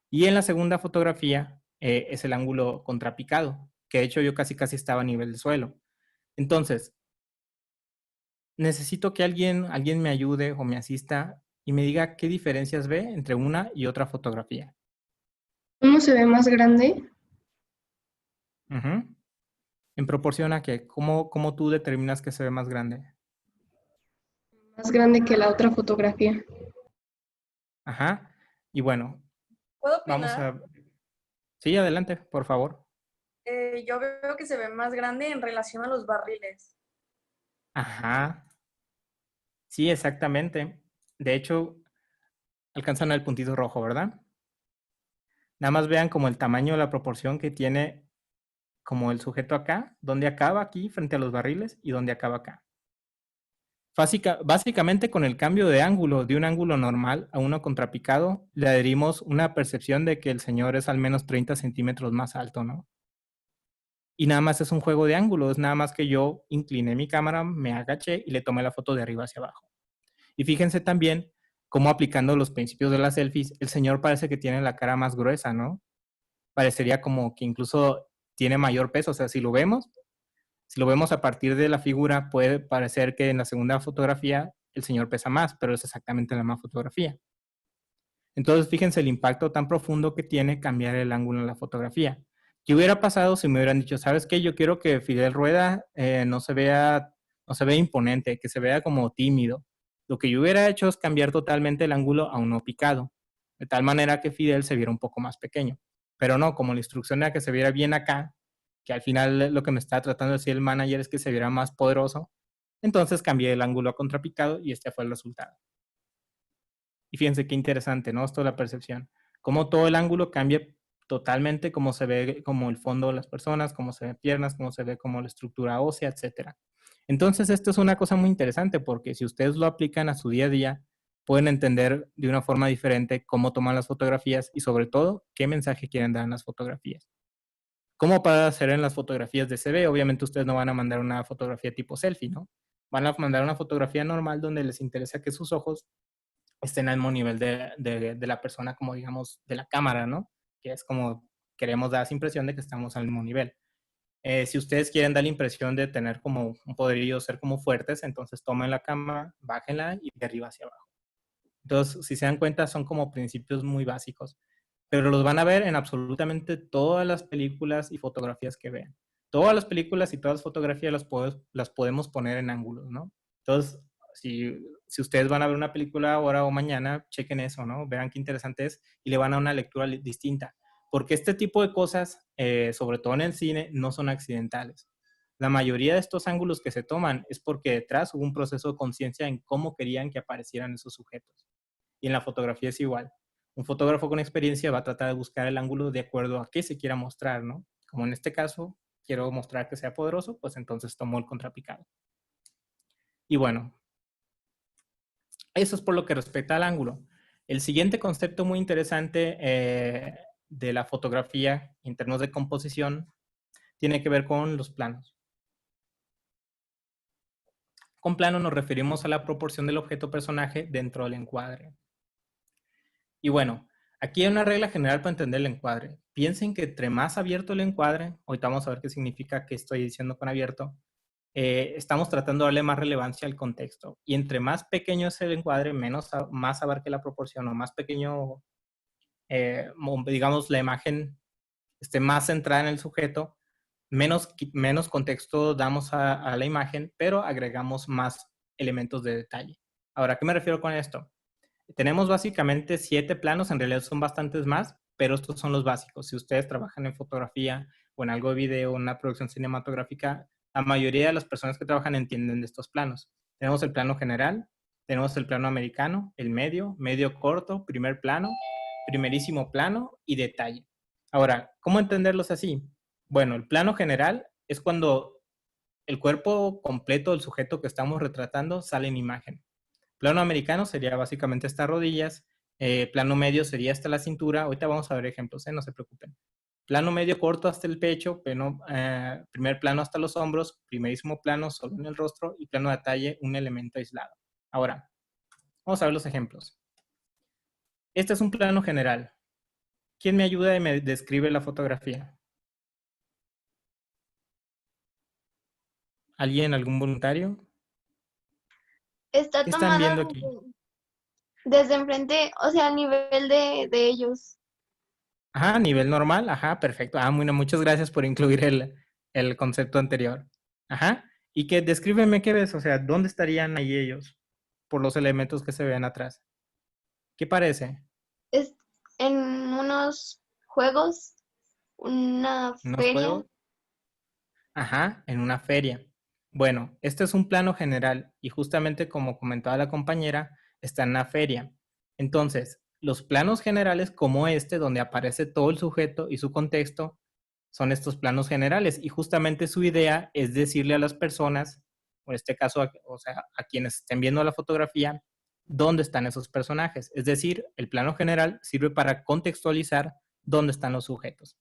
Y en la segunda fotografía es el ángulo contrapicado, que de hecho yo casi estaba a nivel del suelo. Entonces, necesito que alguien me ayude o me asista y me diga qué diferencias ve entre una y otra fotografía. ¿Uno se ve más grande? Uh-huh. En proporción a que, ¿cómo tú determinas que se ve más grande? Más grande que la otra fotografía. Ajá. Y bueno, ¿Puedo vamos opinar? a... Sí, adelante, por favor. Yo veo que se ve más grande en relación a los barriles. Ajá. Sí, exactamente. De hecho, alcanzan el puntito rojo, ¿verdad? Nada más vean como el tamaño de la proporción que tiene como el sujeto acá, donde acaba aquí frente a los barriles y donde acaba acá. Básicamente con el cambio de ángulo de un ángulo normal a uno contrapicado, le adherimos una percepción de que el señor es al menos 30 centímetros más alto, ¿no? Y nada más es un juego de ángulos, nada más que yo incliné mi cámara, me agaché y le tomé la foto de arriba hacia abajo. Y fíjense también cómo aplicando los principios de las selfies, el señor parece que tiene la cara más gruesa, ¿no? Parecería como que incluso tiene mayor peso, o sea, si lo vemos a partir de la figura, puede parecer que en la segunda fotografía el señor pesa más, pero es exactamente la misma fotografía. Entonces, fíjense el impacto tan profundo que tiene cambiar el ángulo en la fotografía. ¿Qué hubiera pasado si me hubieran dicho, sabes qué? Yo quiero que Fidel Rueda no se vea imponente, que se vea como tímido. Lo que yo hubiera hecho es cambiar totalmente el ángulo a uno picado, de tal manera que Fidel se viera un poco más pequeño. Pero no, como la instrucción era que se viera bien acá, que al final lo que me está tratando de decir el manager es que se viera más poderoso, entonces cambié el ángulo a contrapicado y este fue el resultado. Y fíjense qué interesante, ¿no? Esto es la percepción. Cómo todo el ángulo cambia totalmente, cómo se ve como el fondo de las personas, cómo se ven piernas, cómo se ve como la estructura ósea, etc. Entonces, esto es una cosa muy interesante porque si ustedes lo aplican a su día a día, pueden entender de una forma diferente cómo toman las fotografías y sobre todo, qué mensaje quieren dar en las fotografías. ¿Cómo para hacer en las fotografías de CV? Obviamente ustedes no van a mandar una fotografía tipo selfie, ¿no? Van a mandar una fotografía normal donde les interesa que sus ojos estén al mismo nivel de la persona, como digamos, de la cámara, ¿no? Que es como queremos dar esa impresión de que estamos al mismo nivel. Si ustedes quieren dar la impresión de tener como un poderío, ser como fuertes, entonces tomen la cámara, bájenla y de arriba hacia abajo. Entonces, si se dan cuenta, son como principios muy básicos, pero los van a ver en absolutamente todas las películas y fotografías que vean. Todas las películas y todas las fotografías las podemos poner en ángulos, ¿no? Entonces, si ustedes van a ver una película ahora o mañana, chequen eso, ¿no? Verán qué interesante es y le van a dar una lectura distinta. Porque este tipo de cosas, sobre todo en el cine, no son accidentales. La mayoría de estos ángulos que se toman es porque detrás hubo un proceso de conciencia en cómo querían que aparecieran esos sujetos. Y en la fotografía es igual. Un fotógrafo con experiencia va a tratar de buscar el ángulo de acuerdo a qué se quiera mostrar, ¿no? Como en este caso, quiero mostrar que sea poderoso, pues entonces tomo el contrapicado. Y bueno, eso es por lo que respecta al ángulo. El siguiente concepto muy interesante de la fotografía en términos de composición tiene que ver con los planos. Con plano nos referimos a la proporción del objeto personaje dentro del encuadre. Y bueno, aquí hay una regla general para entender el encuadre. Piensen que entre más abierto el encuadre, ahorita vamos a ver qué significa que estoy diciendo con abierto, estamos tratando de darle más relevancia al contexto. Y entre más pequeño es el encuadre, más abarque la proporción o más pequeño, digamos, la imagen esté más centrada en el sujeto, menos contexto damos a la imagen, pero agregamos más elementos de detalle. Ahora, ¿a qué me refiero con esto? Tenemos básicamente 7 planos, en realidad son bastantes más, pero estos son los básicos. Si ustedes trabajan en fotografía o en algo de video, en una producción cinematográfica, la mayoría de las personas que trabajan entienden de estos planos. Tenemos el plano general, tenemos el plano americano, el medio, medio corto, primer plano, primerísimo plano y detalle. Ahora, ¿cómo entenderlos así? Bueno, el plano general es cuando el cuerpo completo del sujeto que estamos retratando sale en imagen. Plano americano sería básicamente estas rodillas, plano medio sería hasta la cintura. Ahorita vamos a ver ejemplos, no se preocupen. Plano medio corto hasta el pecho, primer plano hasta los hombros, primerísimo plano solo en el rostro y plano de detalle, un elemento aislado. Ahora, vamos a ver los ejemplos. Este es un plano general. ¿Quién me ayuda y me describe la fotografía? ¿Alguien, algún voluntario? Está ¿Qué están viendo tomado aquí? desde enfrente, o sea, al nivel de ellos. Ajá, nivel normal, ajá, perfecto. Bueno, muchas gracias por incluir el concepto anterior. Ajá, y que descríbeme qué ves, o sea, ¿dónde estarían ahí ellos? Por los elementos que se ven atrás. ¿Qué parece? Es en unos juegos, una ¿Unos feria. juegos? Ajá, en una feria. Bueno, este es un plano general y justamente como comentaba la compañera, está en una feria. Entonces, los planos generales como este, donde aparece todo el sujeto y su contexto, son estos planos generales y justamente su idea es decirle a las personas o en este caso, o sea, a quienes estén viendo la fotografía, dónde están esos personajes. Es decir, el plano general sirve para contextualizar dónde están los sujetos.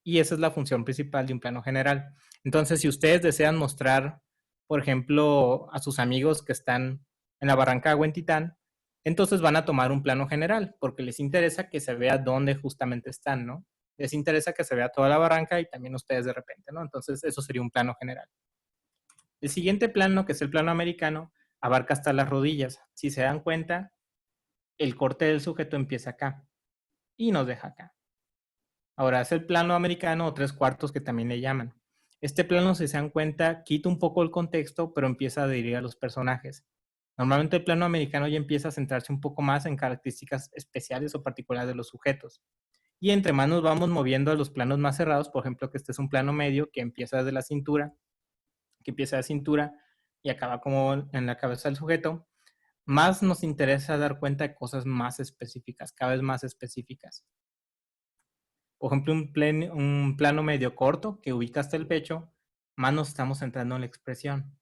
Y esa es la función principal de un plano general. Entonces, si ustedes desean mostrar, por ejemplo, a sus amigos que están en la barranca de Huentitán, entonces van a tomar un plano general, porque les interesa que se vea dónde justamente están, ¿no? Les interesa que se vea toda la barranca y también ustedes de repente, ¿no? Entonces, eso sería un plano general. El siguiente plano, que es el plano americano, abarca hasta las rodillas. Si se dan cuenta, el corte del sujeto empieza acá y nos deja acá. Ahora, es el plano americano o 3/4 que también le llaman. Este plano, si se dan cuenta, quita un poco el contexto, pero empieza a adherir a los personajes. Normalmente el plano americano ya empieza a centrarse un poco más en características especiales o particulares de los sujetos. Y entre más nos vamos moviendo a los planos más cerrados, por ejemplo, que este es un plano medio que empieza desde la cintura, y acaba como en la cabeza del sujeto, más nos interesa dar cuenta de cosas más específicas, cada vez más específicas. Por ejemplo, un plano medio corto que ubica hasta el pecho, más nos estamos centrando en la expresión.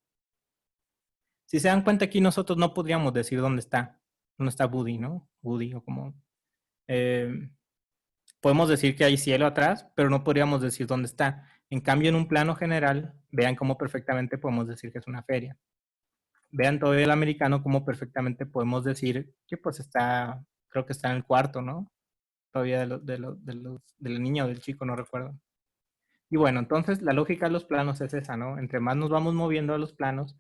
Si se dan cuenta aquí, nosotros no podríamos decir dónde está Woody, ¿no? Woody, o como... podemos decir que hay cielo atrás, pero no podríamos decir dónde está. En cambio, en un plano general, vean cómo perfectamente podemos decir que es una feria. Vean todavía el americano cómo perfectamente podemos decir que pues está, creo que está en el cuarto, ¿no? Todavía del niño o del chico, no recuerdo. Y bueno, entonces la lógica de los planos es esa, ¿no? Entre más nos vamos moviendo a los planos,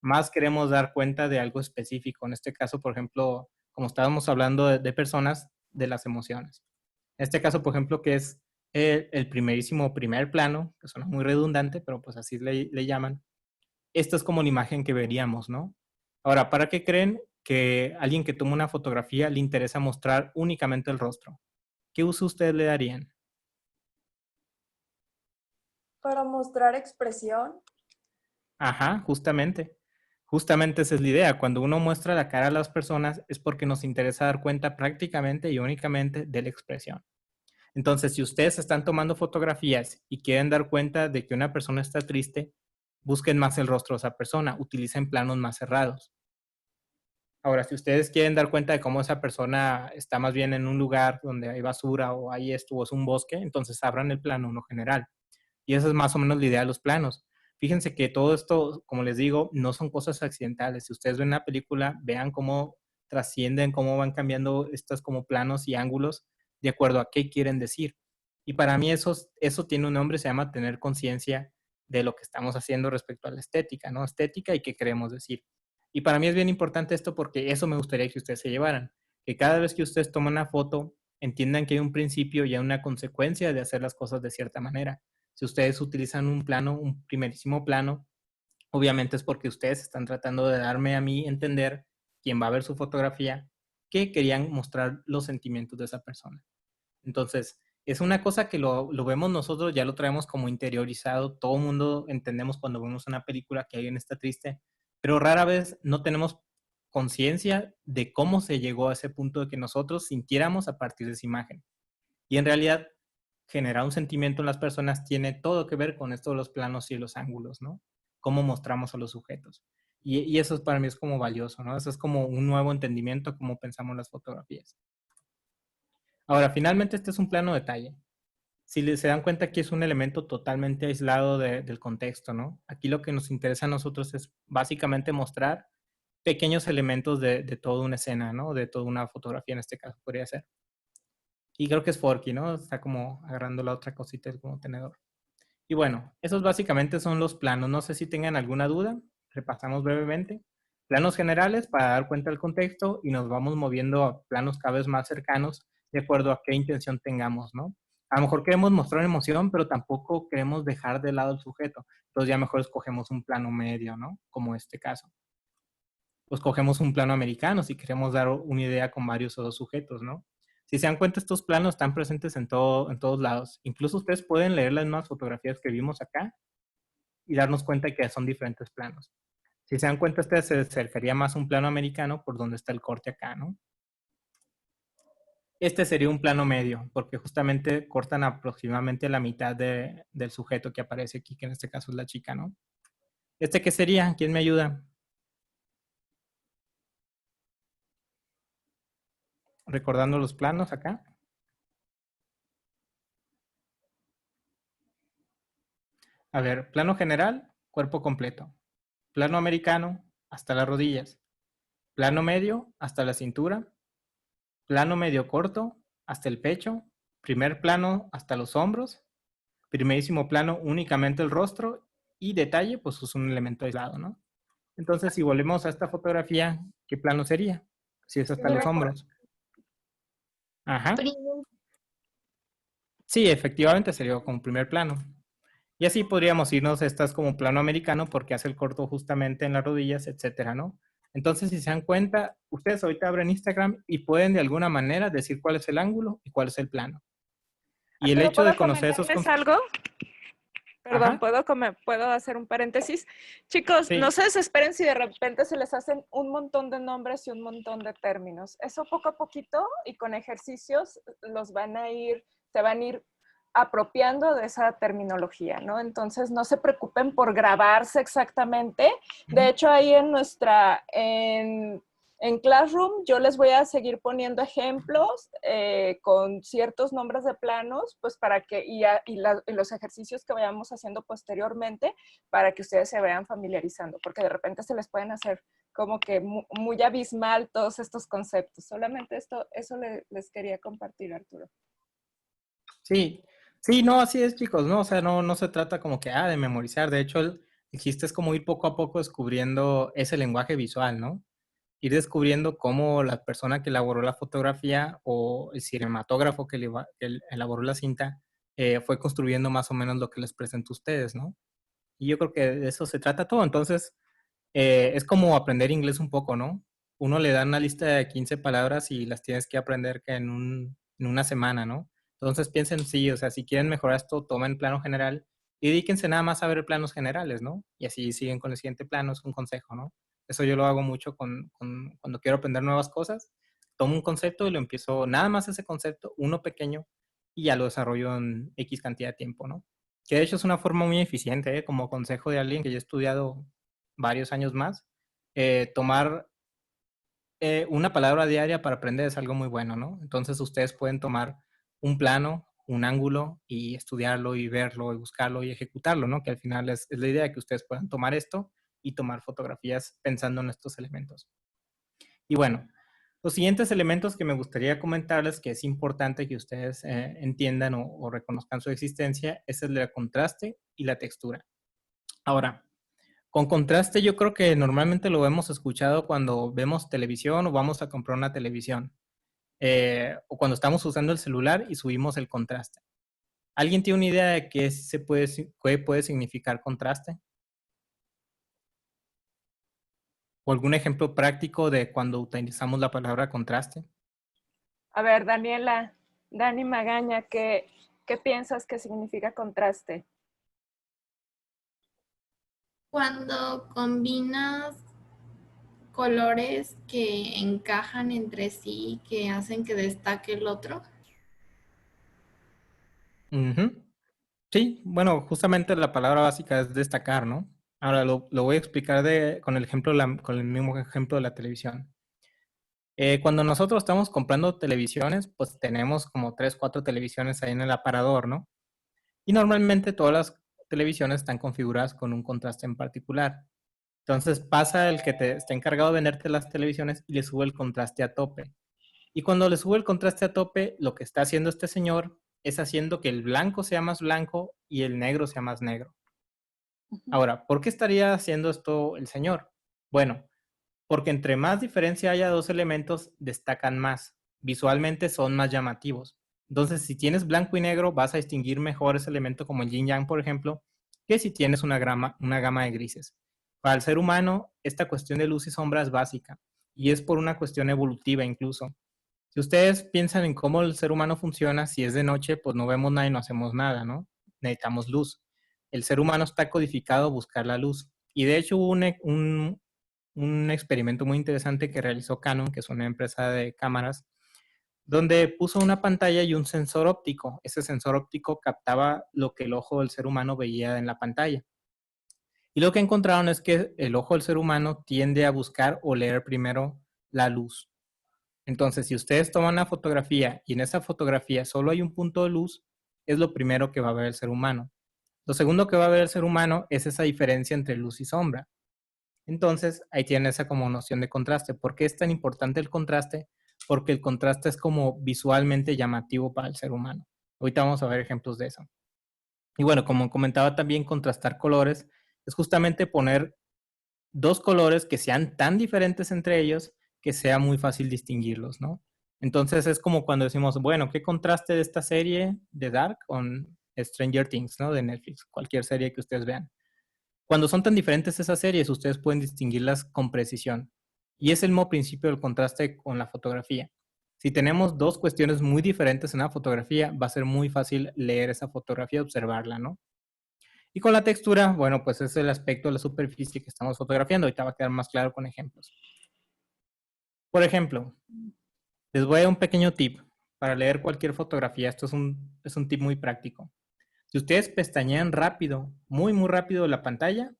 más queremos dar cuenta de algo específico. En este caso, por ejemplo, como estábamos hablando de personas, de las emociones. En este caso, por ejemplo, que es el primer plano, que suena muy redundante, pero pues así le llaman. Esta es como la imagen que veríamos, ¿no? Ahora, ¿para qué creen que alguien que toma una fotografía le interesa mostrar únicamente el rostro? ¿Qué uso ustedes le darían? Para mostrar expresión. Ajá, justamente. Justamente esa es la idea. Cuando uno muestra la cara a las personas es porque nos interesa dar cuenta prácticamente y únicamente de la expresión. Entonces, si ustedes están tomando fotografías y quieren dar cuenta de que una persona está triste, busquen más el rostro de esa persona, utilicen planos más cerrados. Ahora, si ustedes quieren dar cuenta de cómo esa persona está más bien en un lugar donde hay basura o hay esto o es un bosque, entonces abran el plano uno general. Y esa es más o menos la idea de los planos. Fíjense que todo esto, como les digo, no son cosas accidentales. Si ustedes ven una película, vean cómo trascienden, cómo van cambiando estos como planos y ángulos de acuerdo a qué quieren decir. Y para mí eso tiene un nombre, se llama tener conciencia de lo que estamos haciendo respecto a la estética, ¿no? Estética y qué queremos decir. Y para mí es bien importante esto porque eso me gustaría que ustedes se llevaran. Que cada vez que ustedes toman una foto, entiendan que hay un principio y hay una consecuencia de hacer las cosas de cierta manera. Si ustedes utilizan un plano, un primerísimo plano, obviamente es porque ustedes están tratando de darme a mí entender, quien va a ver su fotografía, que querían mostrar los sentimientos de esa persona. Entonces, es una cosa que lo vemos nosotros, ya lo traemos como interiorizado, todo el mundo entendemos cuando vemos una película que alguien está triste, pero rara vez no tenemos conciencia de cómo se llegó a ese punto de que nosotros sintiéramos a partir de esa imagen. Y en realidad, generar un sentimiento en las personas tiene todo que ver con esto de los planos y los ángulos, ¿no? Cómo mostramos a los sujetos. Y eso para mí es como valioso, ¿no? Eso es como un nuevo entendimiento de cómo pensamos las fotografías. Ahora, finalmente este es un plano detalle. Si se dan cuenta, aquí es un elemento totalmente aislado del contexto, ¿no? Aquí lo que nos interesa a nosotros es básicamente mostrar pequeños elementos de toda una escena, ¿no? De toda una fotografía en este caso podría ser. Y creo que es Forky, ¿no? Está como agarrando la otra cosita como tenedor. Y bueno, esos básicamente son los planos. No sé si tengan alguna duda. Repasamos brevemente. Planos generales para dar cuenta del contexto y nos vamos moviendo a planos cada vez más cercanos de acuerdo a qué intención tengamos, ¿no? A lo mejor queremos mostrar emoción, pero tampoco queremos dejar de lado el sujeto. Entonces ya mejor escogemos un plano medio, ¿no? Como este caso. Pues cogemos un plano americano si queremos dar una idea con varios o dos sujetos, ¿no? Si se dan cuenta, estos planos están presentes en todos lados. Incluso ustedes pueden leer las mismas fotografías que vimos acá y darnos cuenta de que son diferentes planos. Si se dan cuenta, este se acercaría más a un plano americano por donde está el corte acá, ¿no? Este sería un plano medio, porque justamente cortan aproximadamente la mitad del sujeto que aparece aquí, que en este caso es la chica, ¿no? ¿Este qué sería? ¿Quién me ayuda? Recordando los planos acá. A ver, plano general, cuerpo completo. Plano americano, hasta las rodillas. Plano medio, hasta la cintura. Plano medio corto, hasta el pecho. Primer plano, hasta los hombros. Primerísimo plano, únicamente el rostro. Y detalle, pues es un elemento aislado, ¿no? Entonces, si volvemos a esta fotografía, ¿qué plano sería? Si es hasta los hombros. Ajá. Sí, efectivamente sería como primer plano. Y así podríamos irnos a estas como plano americano porque hace el corto justamente en las rodillas, etcétera, ¿no? Entonces, si se dan cuenta, ustedes ahorita abren Instagram y pueden de alguna manera decir cuál es el ángulo y cuál es el plano. Y el hecho de conocer esos conceptos... ¿Algo? Perdón, ¿puedo hacer un paréntesis? Chicos, no se desesperen si de repente se les hacen un montón de nombres y un montón de términos. Eso poco a poquito y con ejercicios se van a ir apropiando de esa terminología, ¿no? Entonces, no se preocupen por grabarse exactamente. De hecho, ahí en Classroom yo les voy a seguir poniendo ejemplos con ciertos nombres de planos, pues para que, y los ejercicios que vayamos haciendo posteriormente, para que ustedes se vayan familiarizando, porque de repente se les pueden hacer como que muy abismal todos estos conceptos. Solamente eso les quería compartir, Arturo. Sí, sí, no, así es, chicos, ¿no? O sea, no se trata como que, de memorizar. De hecho, el chiste es como ir poco a poco descubriendo ese lenguaje visual, ¿no? Ir descubriendo cómo la persona que elaboró la fotografía o el cinematógrafo que elaboró la cinta fue construyendo más o menos lo que les presento a ustedes, ¿no? Y yo creo que de eso se trata todo. Entonces, es como aprender inglés un poco, ¿no? Uno le da una lista de 15 palabras y las tienes que aprender que en una semana, ¿no? Entonces piensen, sí, o sea, si quieren mejorar esto, tomen plano general y dedíquense nada más a ver planos generales, ¿no? Y así siguen con el siguiente plano, es un consejo, ¿no? Eso yo lo hago mucho cuando quiero aprender nuevas cosas. Tomo un concepto y lo empiezo, nada más ese concepto, uno pequeño, y ya lo desarrollo en X cantidad de tiempo, ¿no? Que de hecho es una forma muy eficiente, ¿eh? Como consejo de alguien que ya ha estudiado varios años más, tomar una palabra diaria para aprender es algo muy bueno, ¿no? Entonces ustedes pueden tomar un plano, un ángulo y estudiarlo y verlo y buscarlo y ejecutarlo, ¿no? Que al final es la idea que ustedes puedan tomar esto y tomar fotografías pensando en estos elementos. Y bueno, los siguientes elementos que me gustaría comentarles que es importante que ustedes entiendan o reconozcan su existencia es el de contraste y la textura. Ahora, con contraste yo creo que normalmente lo hemos escuchado cuando vemos televisión o vamos a comprar una televisión. O cuando estamos usando el celular y subimos el contraste. ¿Alguien tiene una idea de qué puede significar contraste? ¿O algún ejemplo práctico de cuando utilizamos la palabra contraste? A ver, Dani Magaña, ¿qué piensas que significa contraste? Cuando combinas colores que encajan entre sí, que hacen que destaque el otro. Sí, bueno, justamente la palabra básica es destacar, ¿no? Ahora lo voy a explicar con el mismo ejemplo de la televisión. Cuando nosotros estamos comprando televisiones, pues tenemos como 3, 4 televisiones ahí en el aparador, ¿no? Y normalmente todas las televisiones están configuradas con un contraste en particular. Entonces pasa el que está encargado de venderte las televisiones y le sube el contraste a tope. Y cuando le sube el contraste a tope, lo que está haciendo este señor es haciendo que el blanco sea más blanco y el negro sea más negro. Ahora, ¿por qué estaría haciendo esto el señor? Bueno, porque entre más diferencia haya dos elementos, destacan más. Visualmente son más llamativos. Entonces, si tienes blanco y negro, vas a distinguir mejor ese elemento como el yin yang, por ejemplo, que si tienes una gama de grises. Para el ser humano, esta cuestión de luz y sombra es básica, y es por una cuestión evolutiva incluso. Si ustedes piensan en cómo el ser humano funciona, si es de noche, pues no vemos nada y no hacemos nada, ¿no? Necesitamos luz. El ser humano está codificado a buscar la luz. Y de hecho hubo un experimento muy interesante que realizó Canon, que es una empresa de cámaras, donde puso una pantalla y un sensor óptico. Ese sensor óptico captaba lo que el ojo del ser humano veía en la pantalla. Y lo que encontraron es que el ojo del ser humano tiende a buscar o leer primero la luz. Entonces, si ustedes toman una fotografía y en esa fotografía solo hay un punto de luz, es lo primero que va a ver el ser humano. Lo segundo que va a ver el ser humano es esa diferencia entre luz y sombra. Entonces, ahí tienen esa como noción de contraste. ¿Por qué es tan importante el contraste? Porque el contraste es como visualmente llamativo para el ser humano. Ahorita vamos a ver ejemplos de eso. Y bueno, como comentaba también, contrastar colores es justamente poner dos colores que sean tan diferentes entre ellos que sea muy fácil distinguirlos, ¿no? Entonces es como cuando decimos, bueno, ¿qué contraste de esta serie de Dark con Stranger Things, ¿no? De Netflix, cualquier serie que ustedes vean. Cuando son tan diferentes esas series, ustedes pueden distinguirlas con precisión. Y es el mismo principio del contraste con la fotografía. Si tenemos dos cuestiones muy diferentes en la fotografía, va a ser muy fácil leer esa fotografía y observarla, ¿no? Y con la textura, bueno, pues es el aspecto de la superficie que estamos fotografiando. Ahorita va a quedar más claro con ejemplos. Por ejemplo, les voy a dar un pequeño tip para leer cualquier fotografía. Esto es un tip muy práctico. Si ustedes pestañean rápido, muy rápido la pantalla,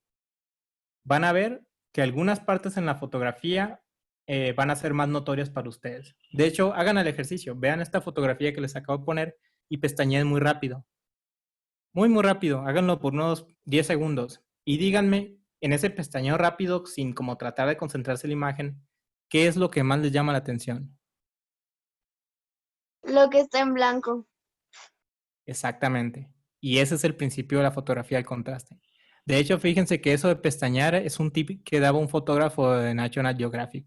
van a ver que algunas partes en la fotografía van a ser más notorias para ustedes. De hecho, hagan el ejercicio. Vean esta fotografía que les acabo de poner y pestañeen muy rápido. Muy rápido. Háganlo por unos 10 segundos. Y díganme, en ese pestañeo rápido, sin como tratar de concentrarse en la imagen, ¿qué es lo que más les llama la atención? Lo que está en blanco. Exactamente. Y ese es el principio de la fotografía del contraste. De hecho, fíjense que eso de pestañear es un tip que daba un fotógrafo de National Geographic.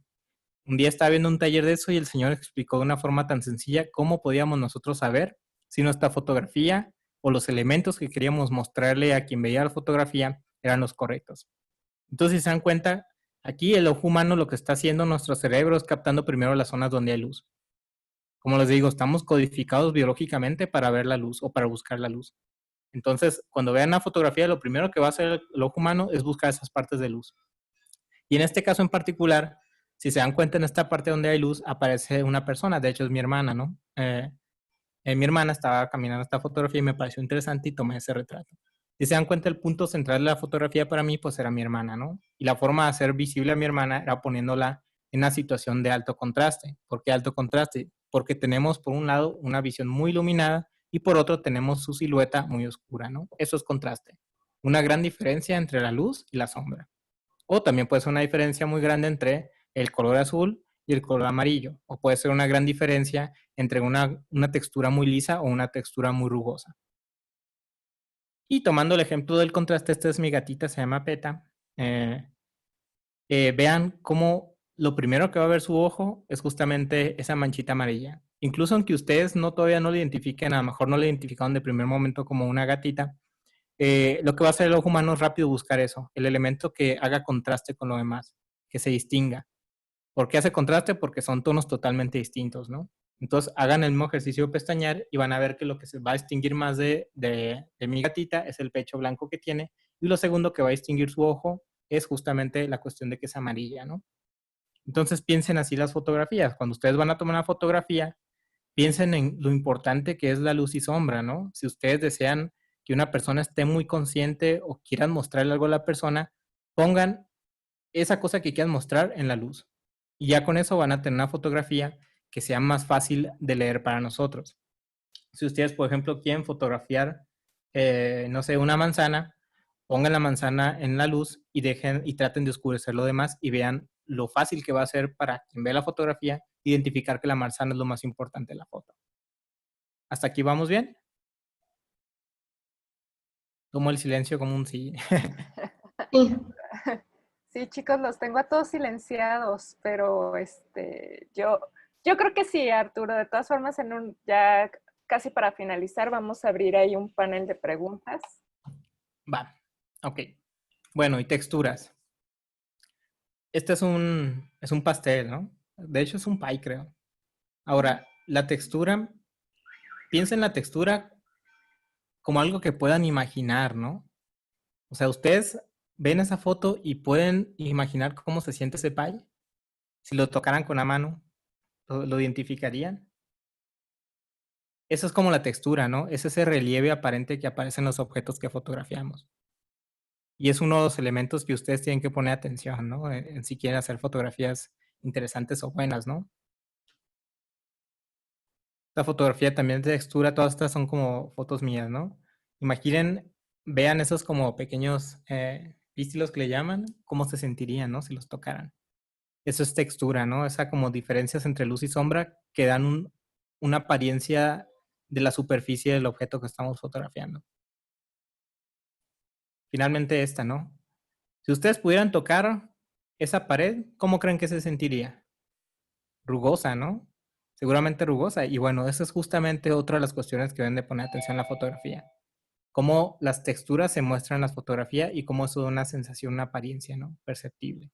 Un día estaba viendo un taller de eso y el señor explicó de una forma tan sencilla cómo podíamos nosotros saber si nuestra fotografía o los elementos que queríamos mostrarle a quien veía la fotografía eran los correctos. Entonces, si se dan cuenta, aquí el ojo humano lo que está haciendo nuestro cerebro es captando primero las zonas donde hay luz. Como les digo, estamos codificados biológicamente para ver la luz o para buscar la luz. Entonces, cuando vean una fotografía, lo primero que va a hacer el ojo humano es buscar esas partes de luz. Y en este caso en particular, si se dan cuenta, en esta parte donde hay luz aparece una persona. De hecho, es mi hermana, ¿no? Mi hermana estaba caminando esta fotografía y me pareció interesante y tomé ese retrato. Si se dan cuenta, el punto central de la fotografía para mí, pues era mi hermana, ¿no? Y la forma de hacer visible a mi hermana era poniéndola en una situación de alto contraste. ¿Por qué alto contraste? Porque tenemos, por un lado, una visión muy iluminada y por otro tenemos su silueta muy oscura, ¿no? Eso es contraste. Una gran diferencia entre la luz y la sombra. O también puede ser una diferencia muy grande entre el color azul y el color amarillo. O puede ser una gran diferencia entre una textura muy lisa o una textura muy rugosa. Y tomando el ejemplo del contraste, esta es mi gatita, se llama Peta. Vean cómo lo primero que va a ver su ojo es justamente esa manchita amarilla. Incluso aunque ustedes todavía no lo identifiquen, a lo mejor no lo identificaron de primer momento como una gatita, lo que va a hacer el ojo humano es rápido buscar eso, el elemento que haga contraste con lo demás, que se distinga. ¿Por qué hace contraste? Porque son tonos totalmente distintos, ¿no? Entonces, hagan el mismo ejercicio de pestañear y van a ver que lo que se va a distinguir más de mi gatita es el pecho blanco que tiene, y lo segundo que va a distinguir su ojo es justamente la cuestión de que es amarilla, ¿no? Entonces, piensen así las fotografías. Cuando ustedes van a tomar una fotografía, piensen en lo importante que es la luz y sombra, ¿no? Si ustedes desean que una persona esté muy consciente o quieran mostrarle algo a la persona, pongan esa cosa que quieran mostrar en la luz. Y ya con eso van a tener una fotografía que sea más fácil de leer para nosotros. Si ustedes, por ejemplo, quieren fotografiar, no sé, una manzana, pongan la manzana en la luz y traten de oscurecer lo demás y vean lo fácil que va a ser para quien ve la fotografía identificar que la manzana es lo más importante de la foto. ¿Hasta aquí vamos bien? Tomo el silencio como un sí. Sí, chicos, los tengo a todos silenciados, pero yo creo que sí, Arturo. De todas formas, ya casi para finalizar, vamos a abrir ahí un panel de preguntas. Va, ok. Bueno, y texturas. Este es un pastel, ¿no? De hecho, es un pie, creo. Ahora, la textura, piensen en la textura como algo que puedan imaginar, ¿no? O sea, ustedes ven esa foto y pueden imaginar cómo se siente ese pie. Si lo tocaran con la mano, ¿lo identificarían? Eso es como la textura, ¿no? Es ese relieve aparente que aparece en los objetos que fotografiamos. Y es uno de los elementos que ustedes tienen que poner atención, ¿no? En si quieren hacer fotografías interesantes o buenas, ¿no? La fotografía también de textura, todas estas son como fotos mías, ¿no? Imaginen, vean esos como pequeños pístilos que le llaman, cómo se sentirían, ¿no? Si los tocaran. Eso es textura, ¿no? Esa como diferencias entre luz y sombra que dan una apariencia de la superficie del objeto que estamos fotografiando. Finalmente esta, ¿no? Si ustedes pudieran tocar esa pared, ¿cómo creen que se sentiría? Rugosa, ¿no? Seguramente rugosa. Y bueno, esa es justamente otra de las cuestiones que deben de poner atención en la fotografía. Cómo las texturas se muestran en la fotografía y cómo eso da una sensación, una apariencia, ¿no? Perceptible.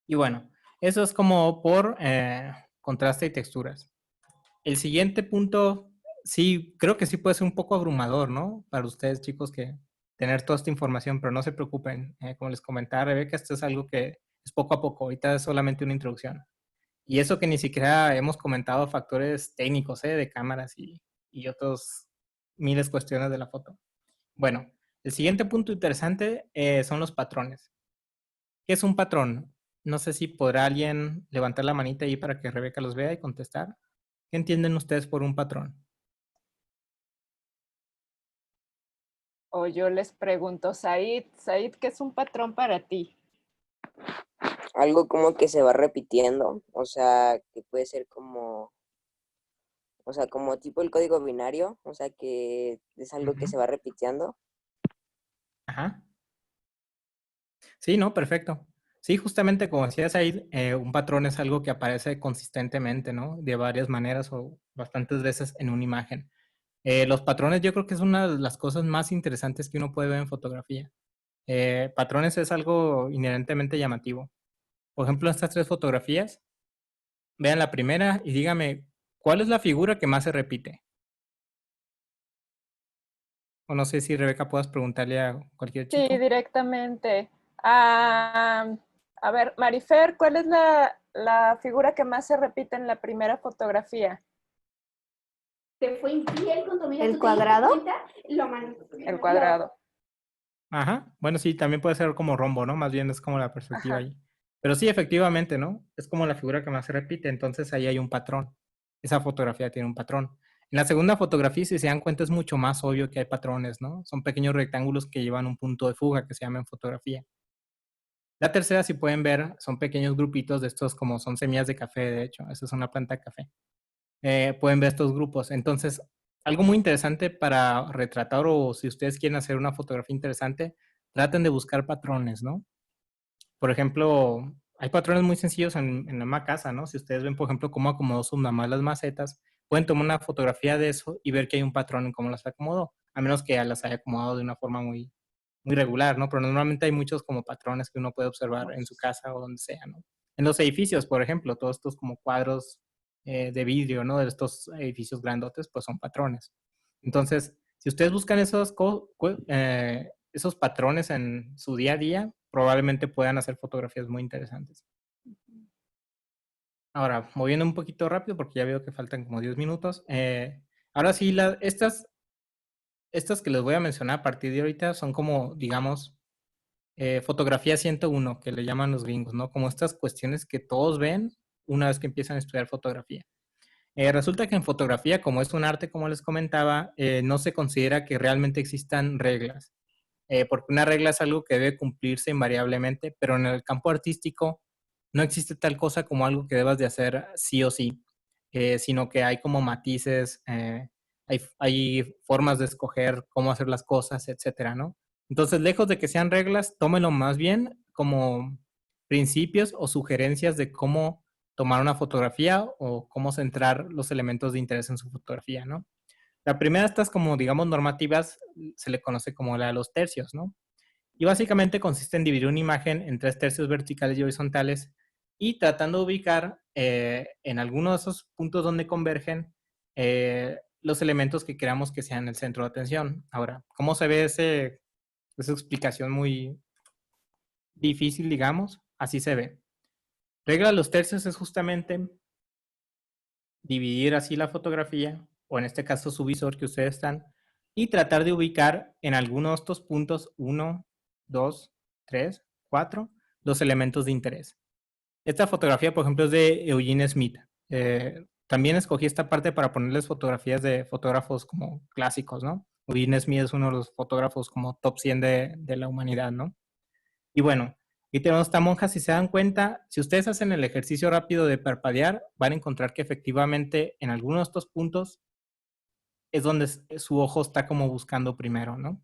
Y bueno, eso es como por contraste y texturas. El siguiente punto, sí, creo que sí puede ser un poco abrumador, ¿no? Para ustedes, chicos, que tener toda esta información, pero no se preocupen. Como les comentaba Rebeca, esto es algo que es poco a poco. Ahorita es solamente una introducción. Y eso que ni siquiera hemos comentado factores técnicos, de cámaras y otros miles de cuestiones de la foto. Bueno, el siguiente punto interesante son los patrones. ¿Qué es un patrón? No sé si podrá alguien levantar la manita ahí para que Rebeca los vea y contestar. ¿Qué entienden ustedes por un patrón? O yo les pregunto, Said, ¿qué es un patrón para ti? Algo como que se va repitiendo, o sea, que puede ser como, o sea, como tipo el código binario, o sea, que es algo que se va repitiendo. Ajá. Sí, no, perfecto. Sí, justamente como decías ahí, un patrón es algo que aparece consistentemente, ¿no? De varias maneras o bastantes veces en una imagen. Los patrones yo creo que es una de las cosas más interesantes que uno puede ver en fotografía. Patrones es algo inherentemente llamativo. Por ejemplo, estas tres fotografías, vean la primera y dígame, ¿cuál es la figura que más se repite? O no sé si Rebeca puedas preguntarle a cualquier chico. Sí, directamente. A ver, Marifer, ¿cuál es la figura que más se repite en la primera fotografía? Te fue infiel con tu amiga. ¿El cuadrado? El cuadrado. Ajá. Bueno, sí, también puede ser como rombo, ¿no? Más bien es como la perspectiva Ajá. ahí. Pero sí, efectivamente, ¿no? Es como la figura que más se repite, entonces ahí hay un patrón. Esa fotografía tiene un patrón. En la segunda fotografía, si se dan cuenta, es mucho más obvio que hay patrones, ¿no? Son pequeños rectángulos que llevan un punto de fuga que se llama en fotografía. La tercera, si pueden ver, son pequeños grupitos de estos como son semillas de café, de hecho. Esa es una planta de café. Pueden ver estos grupos. Entonces, algo muy interesante para retratar o si ustedes quieren hacer una fotografía interesante, traten de buscar patrones, ¿no? Por ejemplo, hay patrones muy sencillos en una casa, ¿no? Si ustedes ven, por ejemplo, cómo acomodó su mamá las macetas, pueden tomar una fotografía de eso y ver que hay un patrón en cómo las acomodó, a menos que las haya acomodado de una forma muy, muy regular, ¿no? Pero normalmente hay muchos como patrones que uno puede observar en su casa o donde sea, ¿no? En los edificios, por ejemplo, todos estos como cuadros de vidrio, ¿no? De estos edificios grandotes, pues son patrones. Entonces, si ustedes buscan esos patrones en su día a día, probablemente puedan hacer fotografías muy interesantes. Ahora, moviendo un poquito rápido porque ya veo que faltan como 10 minutos. Ahora sí, estas que les voy a mencionar a partir de ahorita son como, digamos, fotografía 101, que le llaman los gringos, ¿no? Como estas cuestiones que todos ven una vez que empiezan a estudiar fotografía. Resulta que en fotografía, como es un arte, como les comentaba, no se considera que realmente existan reglas. Porque una regla es algo que debe cumplirse invariablemente, pero en el campo artístico no existe tal cosa como algo que debas de hacer sí o sí, sino que hay como matices, hay formas de escoger cómo hacer las cosas, etcétera, ¿no? Entonces, lejos de que sean reglas, tómenlo más bien como principios o sugerencias de cómo tomar una fotografía o cómo centrar los elementos de interés en su fotografía, ¿no? La primera de estas como, digamos, normativas se le conoce como la de los tercios, ¿no? Y básicamente consiste en dividir una imagen en 3 tercios verticales y horizontales y tratando de ubicar en alguno de esos puntos donde convergen los elementos que queramos que sean el centro de atención. Ahora, ¿cómo se ve esa explicación muy difícil, digamos? Así se ve. Regla de los tercios es justamente dividir así la fotografía, o en este caso su visor que ustedes están, y tratar de ubicar en algunos de estos puntos 1, 2, 3, 4, los elementos de interés. Esta fotografía, por ejemplo, es de Eugene Smith. También escogí esta parte para ponerles fotografías de fotógrafos como clásicos, ¿no? Eugene Smith es uno de los fotógrafos como top 100 de la humanidad, ¿no? Y bueno, aquí tenemos esta monja. Si se dan cuenta, si ustedes hacen el ejercicio rápido de parpadear, van a encontrar que efectivamente en algunos de estos puntos es donde su ojo está como buscando primero, ¿no?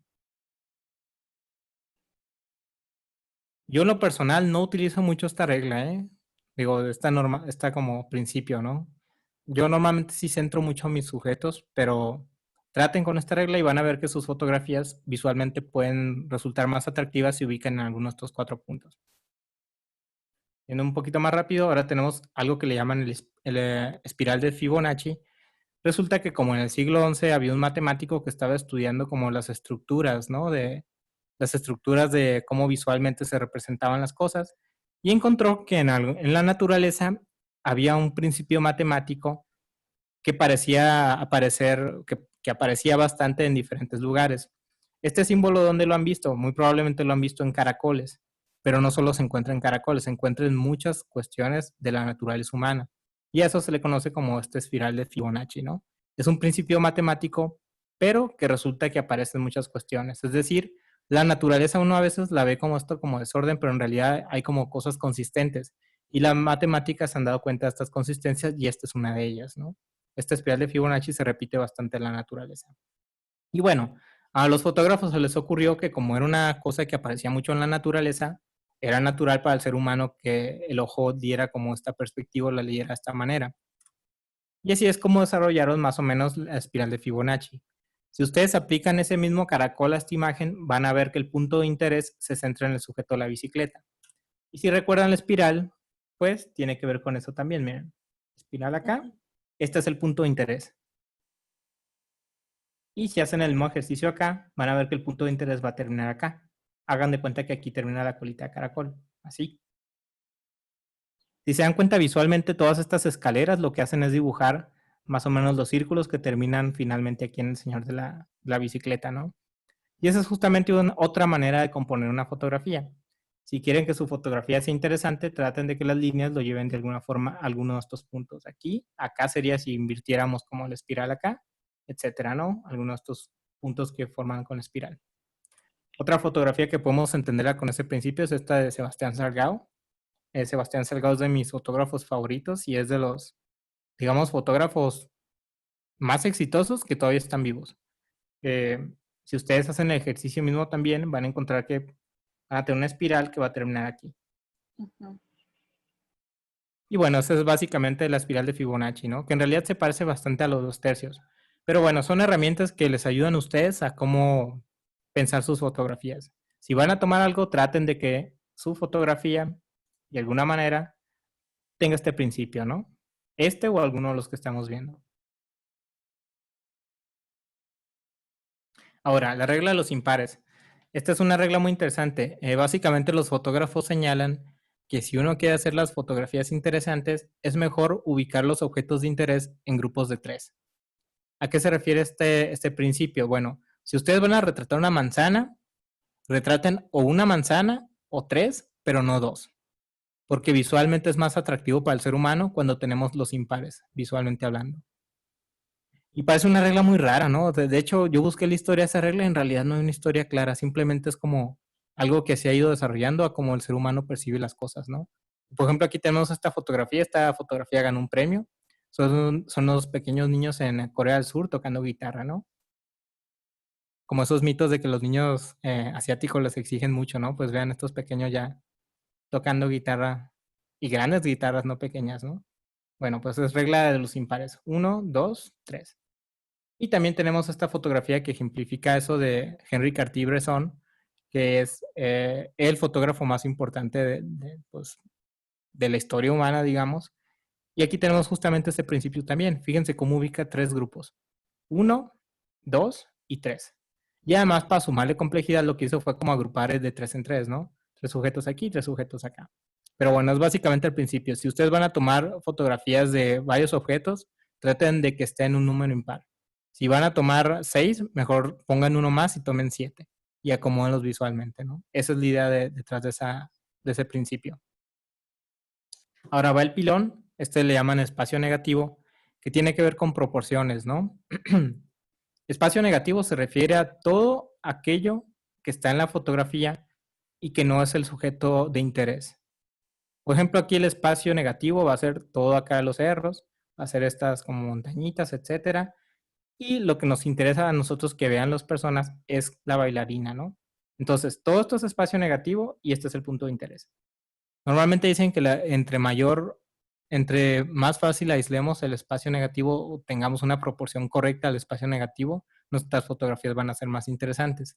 Yo en lo personal no utilizo mucho esta regla, ¿eh? Digo, esta como principio, ¿no? Yo normalmente sí centro mucho a mis sujetos, pero traten con esta regla y van a ver que sus fotografías visualmente pueden resultar más atractivas si ubican en alguno de estos 4 puntos. Yendo un poquito más rápido, ahora tenemos algo que le llaman el espiral de Fibonacci. Resulta que como en el siglo XI había un matemático que estaba estudiando como las estructuras, ¿no? Las estructuras de cómo visualmente se representaban las cosas, y encontró que en la naturaleza había un principio matemático que parecía aparecer, que aparecía bastante en diferentes lugares. Este símbolo, ¿dónde lo han visto? Muy probablemente lo han visto en caracoles, pero no solo se encuentra en caracoles, se encuentra en muchas cuestiones de la naturaleza humana. Y a eso se le conoce como esta espiral de Fibonacci, ¿no? Es un principio matemático, pero que resulta que aparece en muchas cuestiones. Es decir, la naturaleza uno a veces la ve como esto, como desorden, pero en realidad hay como cosas consistentes. Y las matemáticas se han dado cuenta de estas consistencias y esta es una de ellas, ¿no? Esta espiral de Fibonacci se repite bastante en la naturaleza. Y bueno, a los fotógrafos se les ocurrió que como era una cosa que aparecía mucho en la naturaleza, era natural para el ser humano que el ojo diera como esta perspectiva o la leyera de esta manera. Y así es como desarrollaron más o menos la espiral de Fibonacci. Si ustedes aplican ese mismo caracol a esta imagen, van a ver que el punto de interés se centra en el sujeto de la bicicleta. Y si recuerdan la espiral, pues tiene que ver con eso también. Miren, espiral acá, este es el punto de interés. Y si hacen el mismo ejercicio acá, van a ver que el punto de interés va a terminar acá. Hagan de cuenta que aquí termina la colita de caracol, así. Si se dan cuenta visualmente, todas estas escaleras lo que hacen es dibujar más o menos los círculos que terminan finalmente aquí en el señor de la bicicleta, ¿no? Y esa es justamente otra manera de componer una fotografía. Si quieren que su fotografía sea interesante, traten de que las líneas lo lleven de alguna forma a alguno de estos puntos. Aquí, acá sería si invirtiéramos como la espiral acá, etcétera, ¿no? Algunos de estos puntos que forman con espiral. Otra fotografía que podemos entenderla con ese principio es esta de Sebastián Salgado. Sebastián Salgado es de mis fotógrafos favoritos y es de los, digamos, fotógrafos más exitosos que todavía están vivos. Si ustedes hacen el ejercicio mismo también, van a encontrar que van a tener una espiral que va a terminar aquí. Y bueno, esa es básicamente la espiral de Fibonacci, ¿no? Que en realidad se parece bastante a los 2 tercios. Pero bueno, son herramientas que les ayudan a ustedes a cómo pensar sus fotografías. Si van a tomar algo, traten de que su fotografía, de alguna manera, tenga este principio, ¿no? Este o alguno de los que estamos viendo. Ahora, la regla de los impares. Esta es una regla muy interesante. Básicamente los fotógrafos señalan que si uno quiere hacer las fotografías interesantes, es mejor ubicar los objetos de interés en grupos de 3. ¿A qué se refiere este principio? Bueno, si ustedes van a retratar una manzana, retraten o una manzana o 3, pero no 2. Porque visualmente es más atractivo para el ser humano cuando tenemos los impares, visualmente hablando. Y parece una regla muy rara, ¿no? De hecho, yo busqué la historia de esa regla y en realidad no hay una historia clara. Simplemente es como algo que se ha ido desarrollando a cómo el ser humano percibe las cosas, ¿no? Por ejemplo, aquí tenemos esta fotografía. Esta fotografía ganó un premio. Son los pequeños niños en Corea del Sur tocando guitarra, ¿no? Como esos mitos de que los niños asiáticos les exigen mucho, ¿no? Pues vean estos pequeños ya tocando guitarra y grandes guitarras, no pequeñas, ¿no? Bueno, pues es regla de los impares. 1, 2, 3. Y también tenemos esta fotografía que ejemplifica eso de Henri Cartier-Bresson, que es el fotógrafo más importante de la historia humana, digamos. Y aquí tenemos justamente este principio también. Fíjense cómo ubica 3 grupos. 1, 2 y 3. Y además, para sumarle complejidad, lo que hizo fue como agrupar de 3 en 3, ¿no? 3 sujetos aquí, 3 sujetos acá. Pero bueno, es básicamente el principio. Si ustedes van a tomar fotografías de varios objetos, traten de que esté en un número impar. Si van a tomar 6, mejor pongan uno más y tomen 7. y acomódenlos visualmente, ¿no? Esa es la idea detrás de ese principio. Ahora va el pilón, le llaman espacio negativo, que tiene que ver con proporciones, ¿no? Espacio negativo se refiere a todo aquello que está en la fotografía y que no es el sujeto de interés. Por ejemplo, aquí el espacio negativo va a ser todo acá los cerros, va a ser estas como montañitas, etcétera. Y lo que nos interesa a nosotros que vean las personas es la bailarina, ¿no? Entonces, todo esto es espacio negativo y este es el punto de interés. Normalmente dicen que entre más fácil aislemos el espacio negativo o tengamos una proporción correcta al espacio negativo, nuestras fotografías van a ser más interesantes.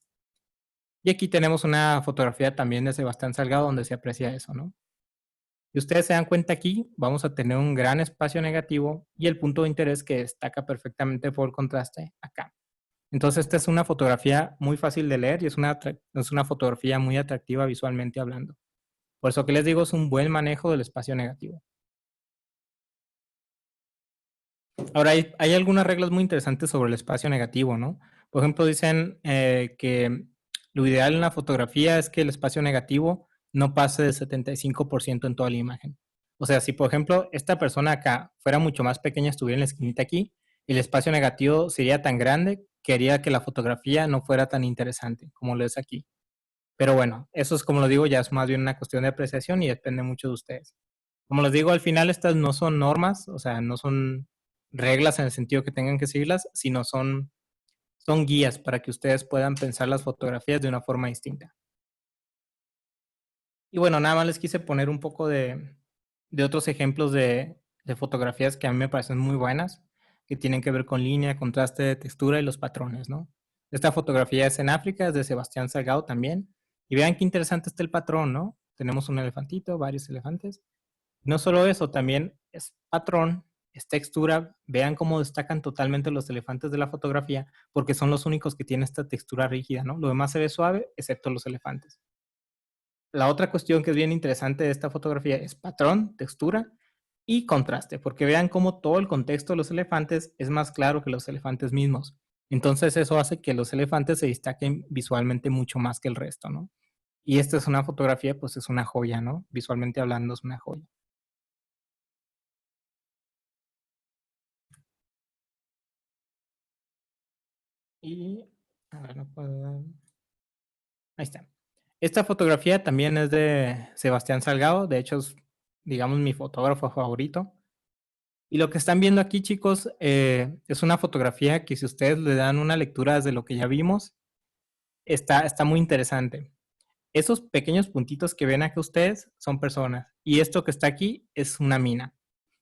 Y aquí tenemos una fotografía también de Sebastián Salgado donde se aprecia eso, ¿no? Si ustedes se dan cuenta aquí, vamos a tener un gran espacio negativo y el punto de interés que destaca perfectamente por el contraste acá. Entonces, esta es una fotografía muy fácil de leer y es una fotografía muy atractiva visualmente hablando. Por eso que les digo, es un buen manejo del espacio negativo. Ahora, hay algunas reglas muy interesantes sobre el espacio negativo, ¿no? Por ejemplo, dicen que lo ideal en la fotografía es que el espacio negativo no pase del 75% en toda la imagen. O sea, si por ejemplo esta persona acá fuera mucho más pequeña, estuviera en la esquinita aquí, el espacio negativo sería tan grande que haría que la fotografía no fuera tan interesante como lo es aquí. Pero bueno, eso es, como lo digo, ya es más bien una cuestión de apreciación y depende mucho de ustedes. Como les digo, al final estas no son normas, o sea, no son reglas en el sentido que tengan que seguirlas, sino son guías para que ustedes puedan pensar las fotografías de una forma distinta. Y bueno, nada más les quise poner un poco de otros ejemplos de fotografías que a mí me parecen muy buenas, que tienen que ver con línea, contraste, textura y los patrones, ¿no? Esta fotografía es en África, es de Sebastián Salgado también. Y vean qué interesante está el patrón, ¿no? Tenemos un elefantito, varios elefantes. No solo eso, también es patrón, es textura. Vean cómo destacan totalmente los elefantes de la fotografía, porque son los únicos que tienen esta textura rígida, ¿no? Lo demás se ve suave, excepto los elefantes. La otra cuestión que es bien interesante de esta fotografía es patrón, textura y contraste, porque vean cómo todo el contexto de los elefantes es más claro que los elefantes mismos. Entonces eso hace que los elefantes se destaquen visualmente mucho más que el resto, ¿no? Y esta es una fotografía, pues es una joya, ¿no? Visualmente hablando es una joya. Y, a ver, no puedo... Ahí está. Esta fotografía también es de Sebastián Salgado, de hecho es, digamos, mi fotógrafo favorito. Y lo que están viendo aquí, chicos, es una fotografía que si ustedes le dan una lectura desde lo que ya vimos, está muy interesante. Esos pequeños puntitos que ven acá ustedes son personas. Y esto que está aquí es una mina.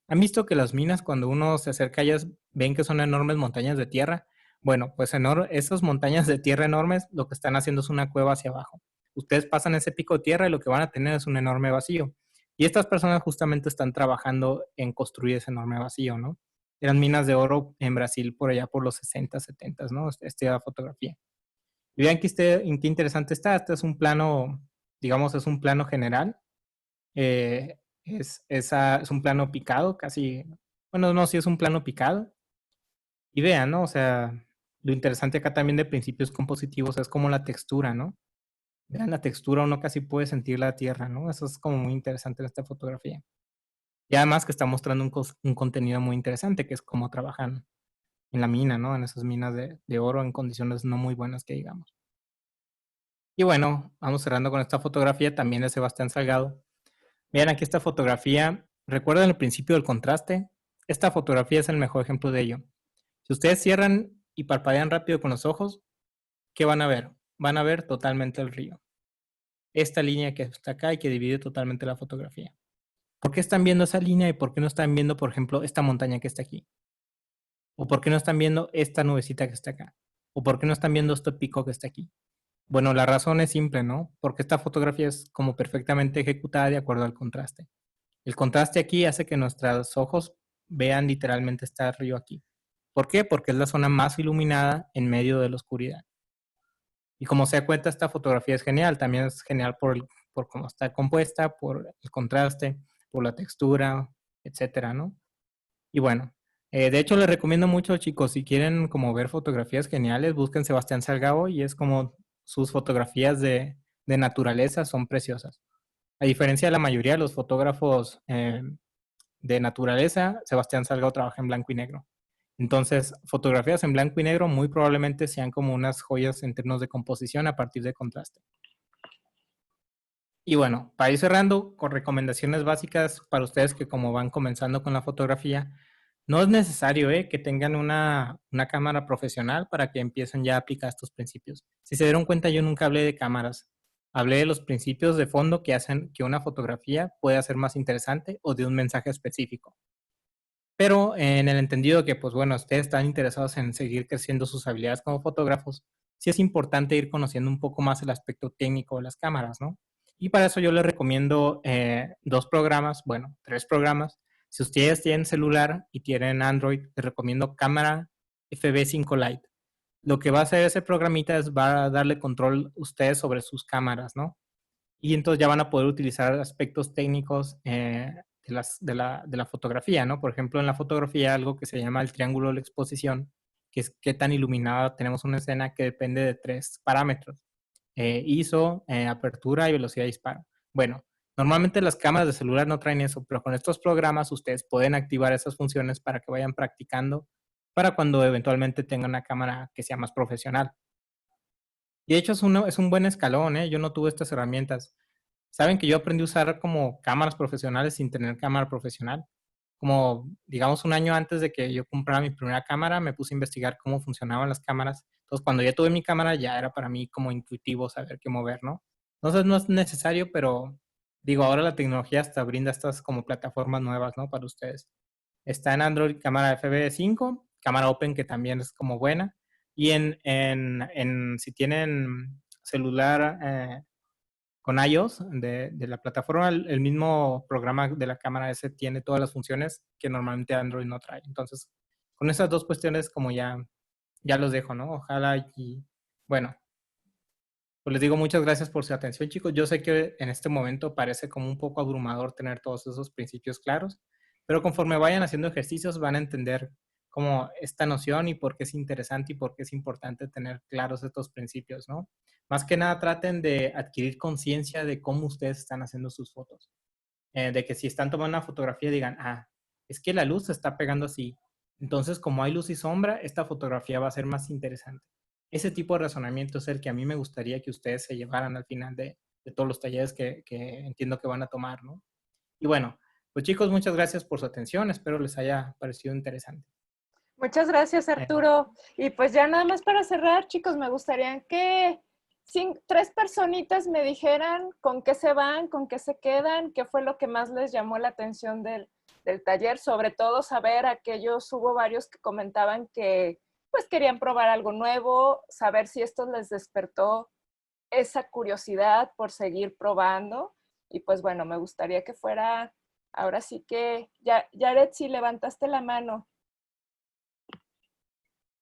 ¿Han visto que las minas, cuando uno se acerca a ellas, ven que son enormes montañas de tierra? Bueno, pues esas montañas de tierra enormes, lo que están haciendo es una cueva hacia abajo. Ustedes pasan ese pico de tierra y lo que van a tener es un enorme vacío. Y estas personas justamente están trabajando en construir ese enorme vacío, ¿no? Eran minas de oro en Brasil por allá por los 60, 70, ¿no? Esta fotografía. Y vean qué interesante está. Este es un plano, digamos, es un plano general. Es un plano picado, casi, bueno, no, sí es un plano picado. Y vean, ¿no? O sea, lo interesante acá también de principios compositivos es como la textura, ¿no? Vean la textura, uno casi puede sentir la tierra, ¿no? Eso es como muy interesante en esta fotografía. Y además que está mostrando un contenido muy interesante, que es cómo trabajan en la mina, ¿no? En esas minas de oro en condiciones no muy buenas, que digamos. Y bueno, vamos cerrando con esta fotografía también de Sebastián Salgado. Vean aquí esta fotografía. ¿Recuerdan el principio del contraste? Esta fotografía es el mejor ejemplo de ello. Si ustedes cierran y parpadean rápido con los ojos, ¿qué van a ver? Van a ver totalmente el río. Esta línea que está acá y que divide totalmente la fotografía. ¿Por qué están viendo esa línea y por qué no están viendo, por ejemplo, esta montaña que está aquí? ¿O por qué no están viendo esta nubecita que está acá? ¿O por qué no están viendo este pico que está aquí? Bueno, la razón es simple, ¿no? Porque esta fotografía es como perfectamente ejecutada de acuerdo al contraste. El contraste aquí hace que nuestros ojos vean literalmente este río aquí. ¿Por qué? Porque es la zona más iluminada en medio de la oscuridad. Y como se da cuenta, esta fotografía es genial. También es genial por cómo está compuesta, por el contraste, por la textura, etcétera, ¿no? Y bueno, de hecho les recomiendo mucho, chicos, si quieren como ver fotografías geniales, busquen Sebastián Salgado y es como sus fotografías de naturaleza son preciosas. A diferencia de la mayoría de los fotógrafos de naturaleza, Sebastián Salgado trabaja en blanco y negro. Entonces, fotografías en blanco y negro muy probablemente sean como unas joyas en términos de composición a partir de contraste. Y bueno, para ir cerrando, con recomendaciones básicas para ustedes que como van comenzando con la fotografía, no es necesario que tengan una cámara profesional para que empiecen ya a aplicar estos principios. Si se dieron cuenta, yo nunca hablé de cámaras. Hablé de los principios de fondo que hacen que una fotografía pueda ser más interesante o de un mensaje específico. Pero en el entendido que, pues bueno, ustedes están interesados en seguir creciendo sus habilidades como fotógrafos, sí es importante ir conociendo un poco más el aspecto técnico de las cámaras, ¿no? Y para eso yo les recomiendo 2 programas, bueno, 3 programas. Si ustedes tienen celular y tienen Android, les recomiendo Cámara FB5 Lite. Lo que va a hacer ese programita es va a darle control a ustedes sobre sus cámaras, ¿no? Y entonces ya van a poder utilizar aspectos técnicos de la fotografía, ¿no? Por ejemplo, en la fotografía algo que se llama el triángulo de la exposición, que es qué tan iluminada tenemos una escena, que depende de 3 parámetros. ISO, apertura y velocidad de disparo. Bueno, normalmente las cámaras de celular no traen eso, pero con estos programas ustedes pueden activar esas funciones para que vayan practicando para cuando eventualmente tengan una cámara que sea más profesional. Y de hecho es un buen escalón, Yo no tuve estas herramientas. Saben que yo aprendí a usar como cámaras profesionales sin tener cámara profesional. Como, digamos, un año antes de que yo comprara mi primera cámara, me puse a investigar cómo funcionaban las cámaras. Entonces, cuando ya tuve mi cámara, ya era para mí como intuitivo saber qué mover, ¿no? Entonces, no es necesario, pero digo, ahora la tecnología hasta brinda estas como plataformas nuevas, ¿no? Para ustedes. Está en Android cámara FB5, cámara Open, que también es como buena. Y si tienen celular con iOS de la plataforma, el mismo programa de la cámara ese tiene todas las funciones que normalmente Android no trae. Entonces, con esas 2 cuestiones como ya los dejo, ¿no? Ojalá y, bueno, pues les digo muchas gracias por su atención, chicos. Yo sé que en este momento parece como un poco abrumador tener todos esos principios claros, pero conforme vayan haciendo ejercicios van a entender como esta noción y por qué es interesante y por qué es importante tener claros estos principios, ¿no? Más que nada traten de adquirir conciencia de cómo ustedes están haciendo sus fotos. De que si están tomando una fotografía digan, es que la luz se está pegando así. Entonces, como hay luz y sombra, esta fotografía va a ser más interesante. Ese tipo de razonamiento es el que a mí me gustaría que ustedes se llevaran al final de todos los talleres que entiendo que van a tomar, ¿no? Y bueno, pues chicos, muchas gracias por su atención. Espero les haya parecido interesante. Muchas gracias, Arturo. Y pues ya nada más para cerrar, chicos, me gustaría que 3 personitas me dijeran con qué se van, con qué se quedan, qué fue lo que más les llamó la atención del taller, sobre todo saber hubo varios que comentaban que pues querían probar algo nuevo, saber si esto les despertó esa curiosidad por seguir probando. Y pues bueno, me gustaría que fuera, ahora sí que, Yaret, si levantaste la mano.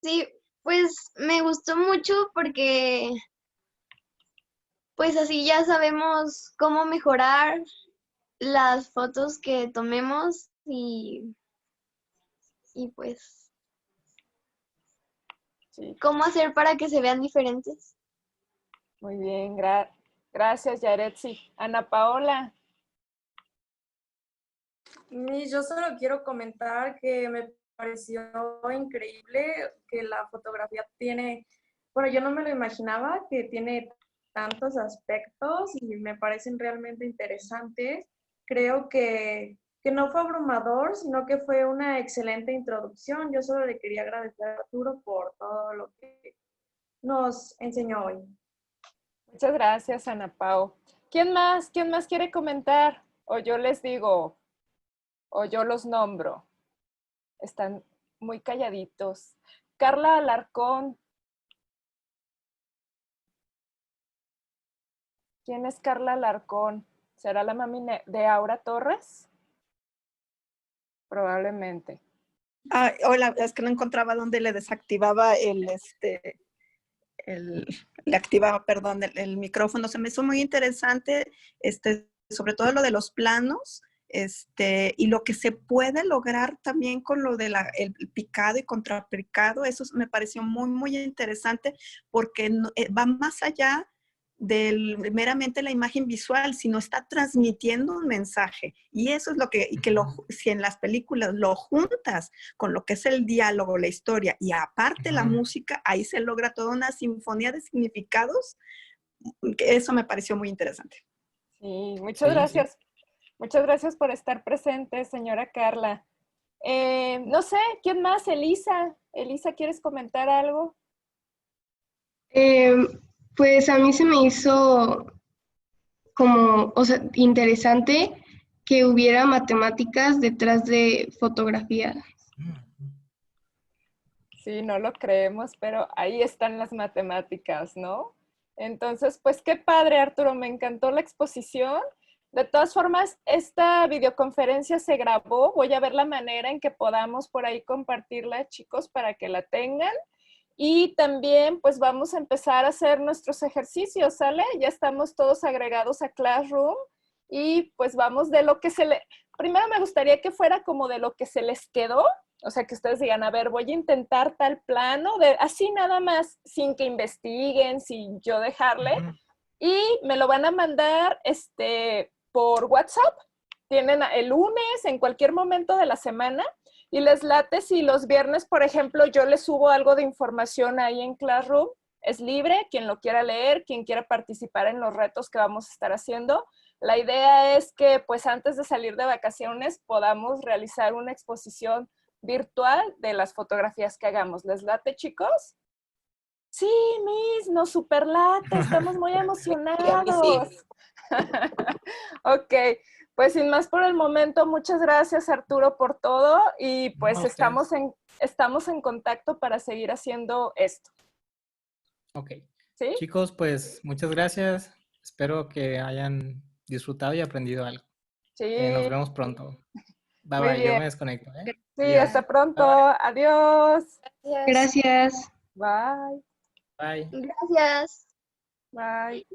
Sí, pues me gustó mucho porque pues así ya sabemos cómo mejorar las fotos que tomemos y pues sí, cómo hacer para que se vean diferentes. Muy bien, gracias, Yaretsi. Ana Paola. Yo solo quiero comentar que me pareció increíble que la fotografía tiene, bueno, yo no me lo imaginaba, que tiene tantos aspectos y me parecen realmente interesantes. Creo que no fue abrumador, sino que fue una excelente introducción. Yo solo le quería agradecer a Arturo por todo lo que nos enseñó hoy. Muchas gracias, Ana Pao. ¿Quién más quiere comentar? O yo les digo, o yo los nombro. Están muy calladitos. Carla Alarcón. ¿Quién es Carla Alarcón? ¿Será la mami de Aura Torres? Probablemente. Hola, es que no encontraba dónde le desactivaba le activaba, perdón, el micrófono. Se me hizo muy interesante, sobre todo lo de los planos. Y lo que se puede lograr también con lo de el picado y contrapicado, eso me pareció muy, muy interesante porque va más allá de meramente la imagen visual, sino está transmitiendo un mensaje. Y eso es lo que, si en las películas lo juntas con lo que es el diálogo, la historia, y aparte la música, ahí se logra toda una sinfonía de significados, que eso me pareció muy interesante. Sí, muchas gracias. Sí. Muchas gracias por estar presente, señora Carla. No sé, ¿quién más? Elisa. Elisa, ¿quieres comentar algo? Pues a mí se me hizo como, o sea, interesante que hubiera matemáticas detrás de fotografía. Sí, no lo creemos, pero ahí están las matemáticas, ¿no? Entonces, pues qué padre, Arturo, me encantó la exposición. De todas formas, esta videoconferencia se grabó. Voy a ver la manera en que podamos por ahí compartirla, chicos, para que la tengan. Y también, pues vamos a empezar a hacer nuestros ejercicios, ¿sale? Ya estamos todos agregados a Classroom y pues vamos de lo que Primero me gustaría que fuera como de lo que se les quedó, o sea, que ustedes digan, a ver, voy a intentar tal plano, así nada más, sin que investiguen, sin yo dejarle. Y me lo van a mandar por WhatsApp. Tienen el lunes, en cualquier momento de la semana. Y les late si los viernes, por ejemplo, yo les subo algo de información ahí en Classroom. Es libre, quien lo quiera leer, quien quiera participar en los retos que vamos a estar haciendo. La idea es que, pues, antes de salir de vacaciones, podamos realizar una exposición virtual de las fotografías que hagamos. ¿Les late, chicos? Sí, Miss, nos superlate, estamos muy emocionados. Sí. Ok, pues sin más por el momento, muchas gracias, Arturo, por todo y pues estamos en contacto para seguir haciendo esto. Ok. ¿Sí? Chicos, pues muchas gracias. Espero que hayan disfrutado y aprendido algo. Sí. Nos vemos pronto. Bye, Muy bye. bien. Yo me desconecto. Sí, Adiós. hasta pronto. Bye. Adiós. Gracias. Bye. Bye. Gracias. Bye.